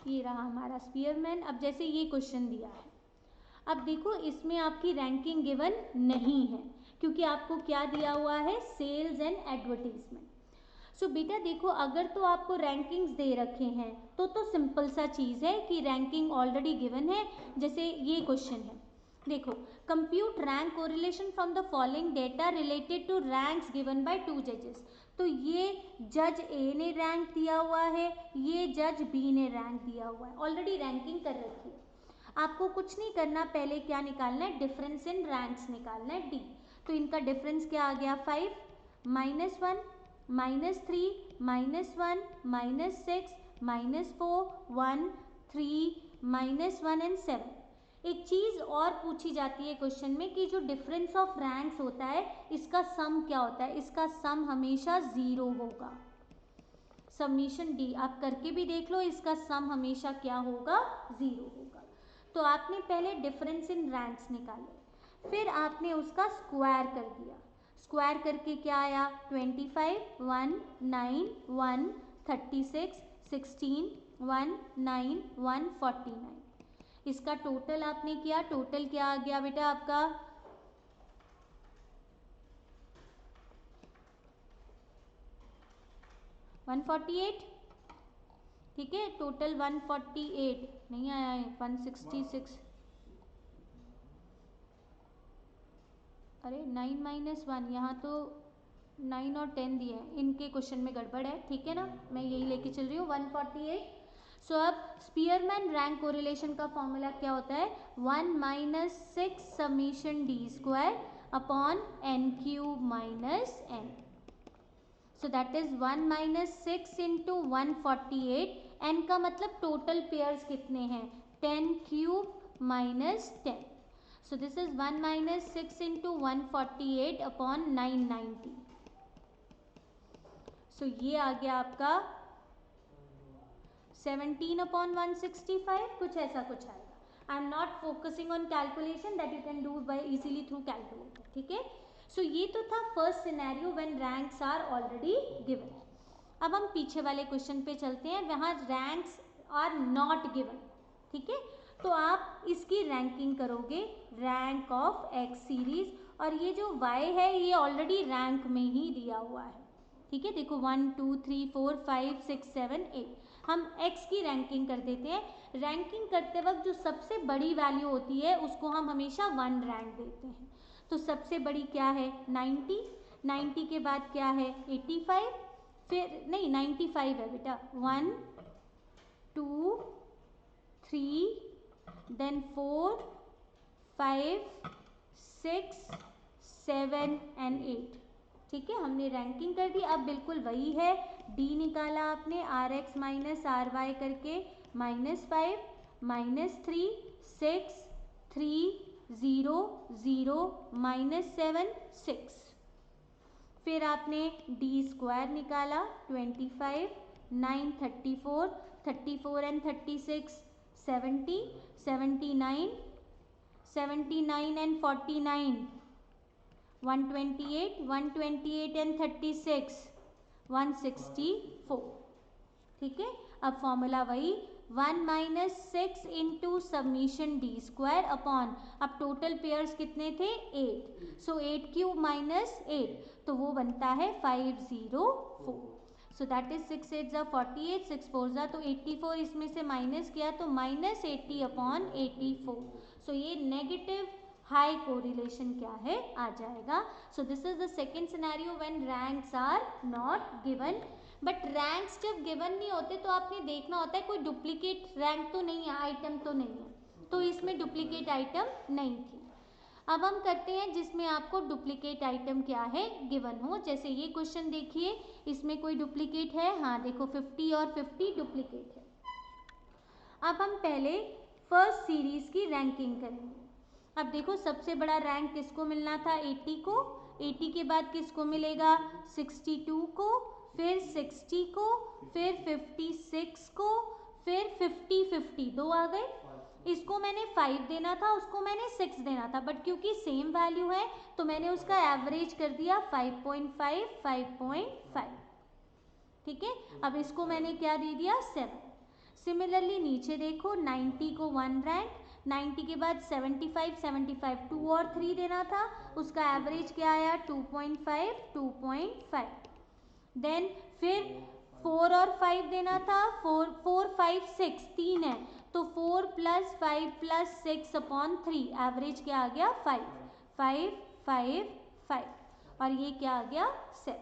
ये रहा हमारा स्पीयरमैन। अब जैसे ये क्वेश्चन दिया है, अब देखो इसमें आपकी रैंकिंग गिवन नहीं है, क्योंकि आपको क्या दिया हुआ है, सेल्स एंड एडवर्टीजमेंट। सो बेटा देखो, अगर तो आपको रैंकिंग्स दे रखे हैं तो सिंपल सा चीज़ है कि रैंकिंग ऑलरेडी गिवन है। जैसे ये क्वेश्चन है, देखो, compute rank correlation from the following data related to ranks given by two जजेस। तो ये जज ए ने रैंक दिया हुआ है, ये जज बी ने रैंक दिया हुआ है, ऑलरेडी रैंकिंग कर रखी है। आपको कुछ नहीं करना, पहले क्या निकालना है, डिफरेंस इन रैंक्स निकालना है, डी। तो इनका डिफरेंस क्या आ गया, 5, -1, -3, -1, -6, -4, 1, 3, -1 एंड 7। एक चीज़ और पूछी जाती है क्वेश्चन में कि जो डिफरेंस ऑफ रैंक्स होता है इसका सम क्या होता है, इसका सम हमेशा 0 होगा। समीशन डी आप करके भी देख लो, इसका सम हमेशा क्या होगा, 0 होगा। तो आपने पहले डिफरेंस इन रैंक्स निकाले, फिर आपने उसका स्क्वायर कर दिया। स्क्वायर करके क्या आया, 25, 1, 9, 1, 36, 16, 1, 9, 1, 49। इसका टोटल आपने किया, टोटल क्या आ गया बेटा आपका, 148। ठीक है, टोटल 148 नहीं आया है, 166। अरे 9 - 1, यहाँ तो 9 और 10 दिए हैं, इनके क्वेश्चन में गड़बड़ है। ठीक है ना, मैं यही लेके चल रही हूँ, 148। सो अब स्पीयरमैन रैंक कोरिलेशन का फॉर्मूला क्या होता है, 1 - 6 summation D square upon n cube minus n। So that is 1 - 6 into 148, n का मतलब टोटल पेयर्स कितने हैं, 10 cube minus 10। So this is 1 - 6 into 148 upon 990. So ये आ गया आपका 17 upon 165, कुछ ऐसा कुछ आएगा। I am not focusing on calculation, that you can do by easily through calculator. ठीक है, सो ये तो था first scenario when ranks are already given. अब हम पीछे वाले क्वेश्चन पे चलते हैं, वहाँ रैंक्स आर नॉट गिवन। ठीक है, तो आप इसकी रैंकिंग करोगे, रैंक ऑफ एक्स सीरीज, और ये जो y है ये ऑलरेडी रैंक में ही दिया हुआ है। ठीक है, देखो 1, 2, 3, 4, 5, 6, 7, 8, हम x की रैंकिंग कर देते हैं। रैंकिंग करते वक्त जो सबसे बड़ी वैल्यू होती है उसको हम हमेशा 1 रैंक देते हैं। तो सबसे बड़ी क्या है, 90, 90 के बाद क्या है, 85, फिर नहीं 95 है बेटा, 1, 2, 3, then 4, 5, 6, 7 and 8। ठीक है, हमने रैंकिंग कर दी। अब बिल्कुल वही है, डी निकाला आपने, r x minus r y करके, -5, -3, 6, 3, 0, 0, -7, 6। फिर आपने डी स्क्वायर निकाला, 25, 9, 34, 34 एंड 36, 70, 79, 79 and 49, 128, 128 and 36, 164। ठीक है, अब फॉर्मूला वही, 1 minus 6 into submission D square upon, अब टोटल पेयर्स कितने थे 8, सो 8 क्यूब माइनस 8, तो वो बनता है 504, सो दैट इज 6 8 जा 48, 6 4 जा तो 84, इसमें से माइनस किया तो माइनस 80 अपॉन 84, सो ये नेगेटिव हाई कोरिलेशन क्या है आ जाएगा. So this is the second scenario when ranks are not given. But ranks जब गिवन नहीं होते तो आपने देखना होता है कोई डुप्लीकेट रैंक तो नहीं है, आइटम तो नहीं है, तो इसमें डुप्लीकेट आइटम नहीं थी. अब हम करते हैं जिसमें आपको डुप्लीकेट आइटम क्या है गिवन हो. जैसे ये क्वेश्चन देखिए, इसमें कोई डुप्लीकेट है, हाँ देखो 50 और 50 डुप्लीकेट है. अब हम पहले फर्स्ट सीरीज की रैंकिंग करेंगे. अब देखो सबसे बड़ा रैंक किसको मिलना था 80 को, 80 के बाद किसको मिलेगा 62 को, फिर 60 को, फिर 56 को, फिर 50 50 दो आ गए. इसको मैंने 5 देना था, उसको मैंने 6 देना था, बट क्योंकि सेम वैल्यू है तो मैंने उसका एवरेज कर दिया 5.5 5.5. ठीक है, अब इसको मैंने क्या दे दिया 7. सिमिलरली नीचे देखो 90 को 1 रैंक, 90 के बाद 75 75 2 और 3 देना था, उसका एवरेज क्या आया 2.5 2.5. देन फिर 4 और 5 देना था, 4 4 5 6 3 है, तो 4 प्लस 5 प्लस 6 अपॉन 3, एवरेज क्या आ गया 5 5 5 5, और ये क्या आ गया 7.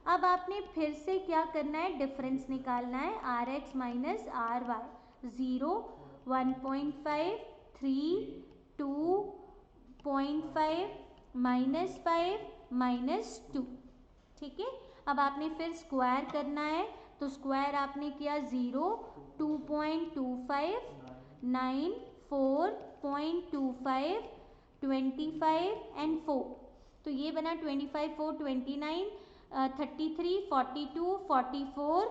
अब आपने फिर से क्या करना है, डिफरेंस निकालना है, r x minus r y, 0 1.5 3 2.5 minus 5 minus 2. ठीक है, अब आपने फिर स्क्वायर करना है, तो स्क्वायर आपने किया 0 2.25 9 4.25 25 एंड 4, तो ये बना 25 4 29 33 42 44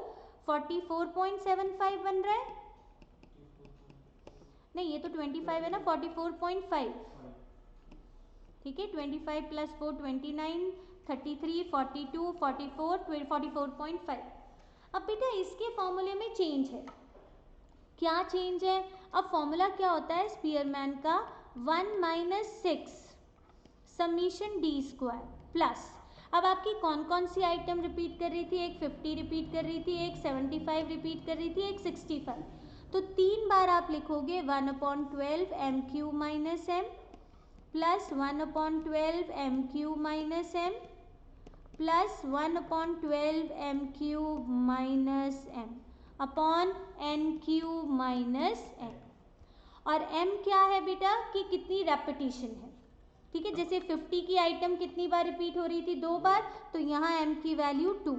44.75 बन रहा है, नहीं ये तो 25 है ना, 44.5. ठीक है, 25 प्लस 4 29 33 42 44 44.5. अब बेटा इसके फॉर्मूले में चेंज है, क्या चेंज है, अब फॉर्मूला क्या होता है स्पीयरमैन का 1 minus 6 summation D square plus, अब आपकी कौन कौन सी आइटम रिपीट कर रही थी, एक 50 रिपीट कर रही थी, एक 75 रिपीट कर रही थी, एक 65, तो 3 बार आप लिखोगे 1/12 m cube minus m plus 1/12 m cube minus m plus 1/12 m cube minus m upon n cube minus m. और m क्या है बेटा कि कितनी रेपिटेशन है. ठीक है, जैसे 50 की आइटम कितनी बार रिपीट हो रही थी 2 बार, तो यहाँ m की वैल्यू 2.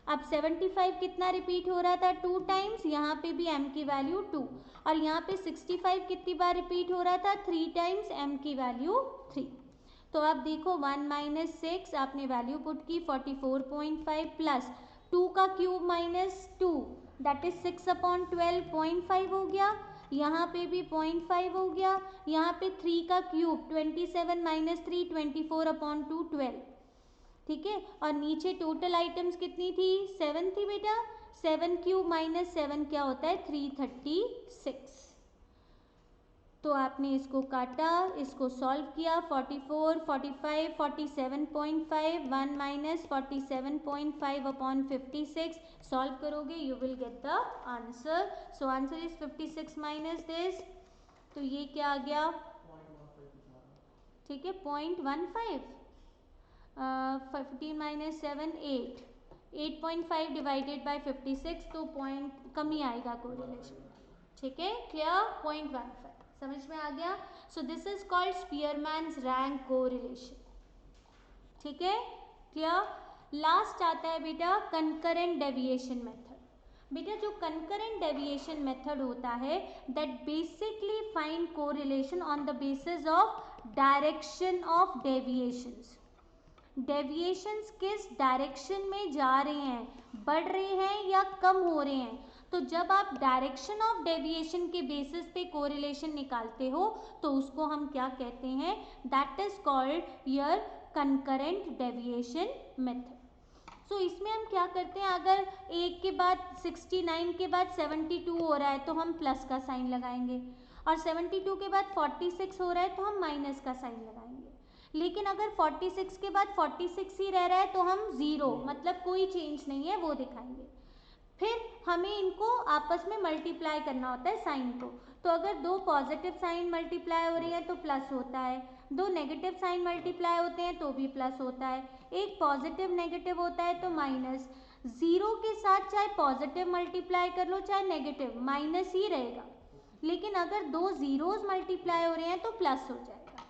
अब 75 कितना रिपीट हो रहा था 2 टाइम्स, यहाँ पे भी m की वैल्यू 2, और यहाँ पे 65 कितनी बार रिपीट हो रहा था 3 टाइम्स, m की वैल्यू 3. तो अब देखो 1 माइनस 6 आपने वैल्यू पुट की 44.5 प्लस 2 का क्यूब माइनस 2 दैट इज 6/12 0.5 हो गया, यहाँ पे भी 0.5 हो गया, यहाँ पे 3 का क्यूब 27 माइनस 3 24/2 12. ठीक है, और नीचे टोटल आइटम्स कितनी थी 7 थी बेटा, 7 क्यूब माइनस 7 क्या होता है 336. तो आपने इसको काटा, इसको सॉल्व किया, 44 45 47.5 1 माइनस 47.5 अपॉन 56 सॉल्व करोगे you will get the answer. So answer is 56 minus this, तो ये क्या आ गया, ठीक है 0.15, 15 माइनस 7 8, 8.5 डिवाइडेड बाय 56, तो पॉइंट कम ही आएगा कोरिलेशन. ठीक है, क्लियर, 0.15 समझ में आ गया. सो this is called Spearman's rank correlation. ठीक है, क्लियर. लास्ट आता है बेटा कंकरेंट डेविएशन मेथड. बेटा जो कंकरेंट डेविएशन मेथड होता है that basically find correlation on the basis of direction of deviations. Deviations किस डायरेक्शन में जा रहे हैं, बढ़ रहे हैं या कम हो रहे हैं, तो जब आप डायरेक्शन ऑफ डेविएशन के बेसिस पे कोरिलेशन निकालते हो तो उसको हम क्या कहते हैं, that is called your concurrent deviation method. So इसमें हम क्या करते हैं, अगर 1 के बाद 69 के बाद 72 हो रहा है तो हम प्लस का साइन लगाएंगे, और 72 के बाद 46 हो रहा है तो हम माइनस का साइन लगाएंगे। लेकिन अगर 46 के बाद 46 ही रह रहा है तो हम ज़ीरो, मतलब कोई चेंज नहीं है, वो दिखाएंगे। फिर हमें इनको आपस में मल्टीप्लाई करना होता है साइन को। तो अगर दो पॉजिटिव साइन मल्टीप्लाई हो रही है तो प्लस होता है, दो नेगेटिव साइन मल्टीप्लाई होते हैं तो भी प्लस होता है, एक पॉजिटिव नेगेटिव होता है तो माइनस। ज़ीरो के साथ चाहे पॉजिटिव मल्टीप्लाई कर लो चाहे नेगेटिव, माइनस ही रहेगा। लेकिन अगर दो ज़ीरोज़ मल्टीप्लाई हो रहे हैं तो प्लस हो जाएगा।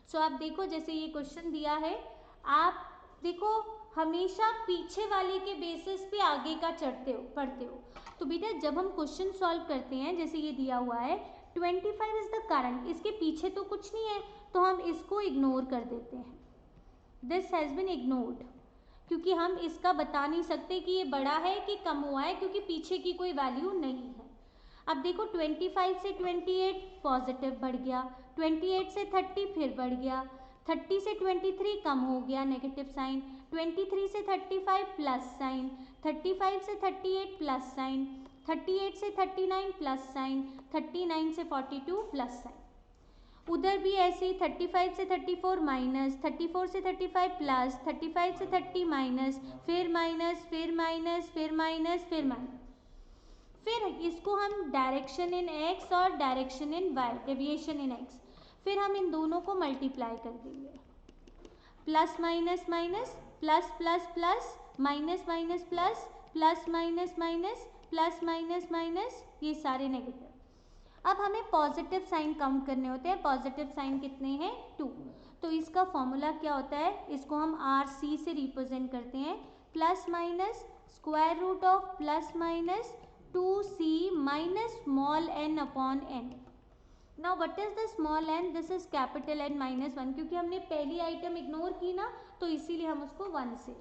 सो आप देखो, जैसे ये क्वेश्चन दिया है, आप देखो हमेशा पीछे वाले के बेसिस पे आगे का पढ़ते हो। तो बेटा जब हम क्वेश्चन सॉल्व करते हैं, जैसे ये दिया हुआ है 25 इज द करंट, इसके पीछे तो कुछ नहीं है तो हम इसको इग्नोर कर देते हैं, दिस हैज़ बिन इग्नोर्ड, क्योंकि हम इसका बता नहीं सकते कि ये बड़ा है कि कम हुआ है, क्योंकि पीछे की कोई वैल्यू नहीं है। अब देखो 25 से 28 पॉजिटिव बढ़ गया, 28 से 30 फिर बढ़ गया, 30 से 23 कम हो गया नेगेटिव साइन, 23 से 35 प्लस साइन, 35 से 38 प्लस साइन, 38 से 39 प्लस साइन, 39 से 42 प्लस साइन। उधर भी ऐसे ही 35 से 34 माइनस, 34 से 35 प्लस, 35 से 30 माइनस, फिर माइनस, फिर माइनस, फिर माइनस, फिर माइनस। फिर इसको हम डायरेक्शन इन एक्स और direction in y, deviation in x, फिर हम इन दोनों को मल्टीप्लाई कर देंगे, plus minus minus, plus plus plus, minus minus plus, plus minus minus, plus minus minus, ये सारे नेगेटिव। अब हमें पॉजिटिव साइन काउंट करने होते हैं, पॉजिटिव साइन कितने हैं, 2। तो इसका फॉर्मूला क्या होता है, इसको हम आर सी से रिप्रेजेंट करते हैं, plus minus square root of plus minus 2c minus small n upon n. Now what is the small n? This is capital N minus 1, क्योंकि हमने पहली आइटम इग्नोर की ना तो इसीलिए हम उसको 1 से।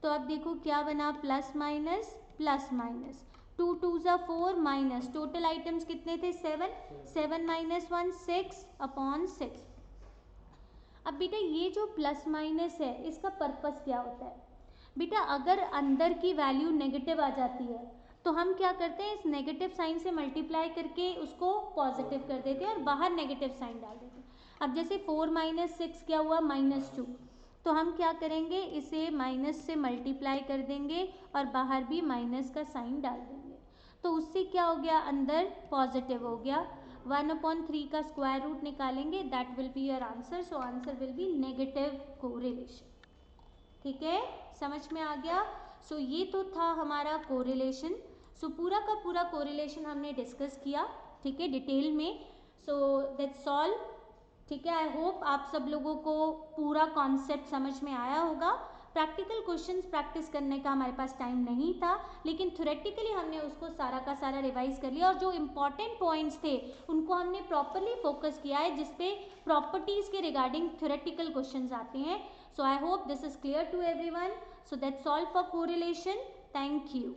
तो अब देखो क्या बना, प्लस माइनस प्लस माइनस, 2 2 ज़ा 4 माइनस, टोटल आइटम्स कितने थे 7, 7 माइनस 1 6 अपॉन 6। अब बेटा ये जो प्लस माइनस है इसका पर्पस क्या होता है, बेटा अगर अंदर की वैल्यू नेगेटिव आ जाती है तो हम क्या करते हैं, इस नेगेटिव साइन से मल्टीप्लाई करके उसको पॉजिटिव कर देते हैं और बाहर नेगेटिव साइन डाल देते हैं। अब जैसे 4 माइनस 6 क्या हुआ, -2, तो हम क्या करेंगे, इसे माइनस से मल्टीप्लाई कर देंगे और बाहर भी माइनस का साइन डाल देंगे, तो उससे क्या हो गया, अंदर पॉजिटिव हो गया। 1/3 का स्क्वायर रूट निकालेंगे, that will be your answer, so answer will be negative correlation. ठीक है, समझ में आ गया। सो ये तो था हमारा कोरिलेशन। सो पूरा का पूरा कोरिलेशन हमने डिस्कस किया, ठीक है, डिटेल में। सो दैट्स ऑल, ठीक है। आई होप आप सब लोगों को पूरा कॉन्सेप्ट समझ में आया होगा। प्रैक्टिकल क्वेश्चंस प्रैक्टिस करने का हमारे पास टाइम नहीं था, लेकिन थ्योरेटिकली हमने उसको सारा का सारा रिवाइज कर लिया और जो इम्पॉर्टेंट पॉइंट्स थे उनको हमने प्रॉपरली फोकस किया है, जिसपे प्रॉपर्टीज़ के रिगार्डिंग थ्योरेटिकल क्वेश्चंस आते हैं। So I hope this is clear to everyone. So that's all for correlation. Thank you.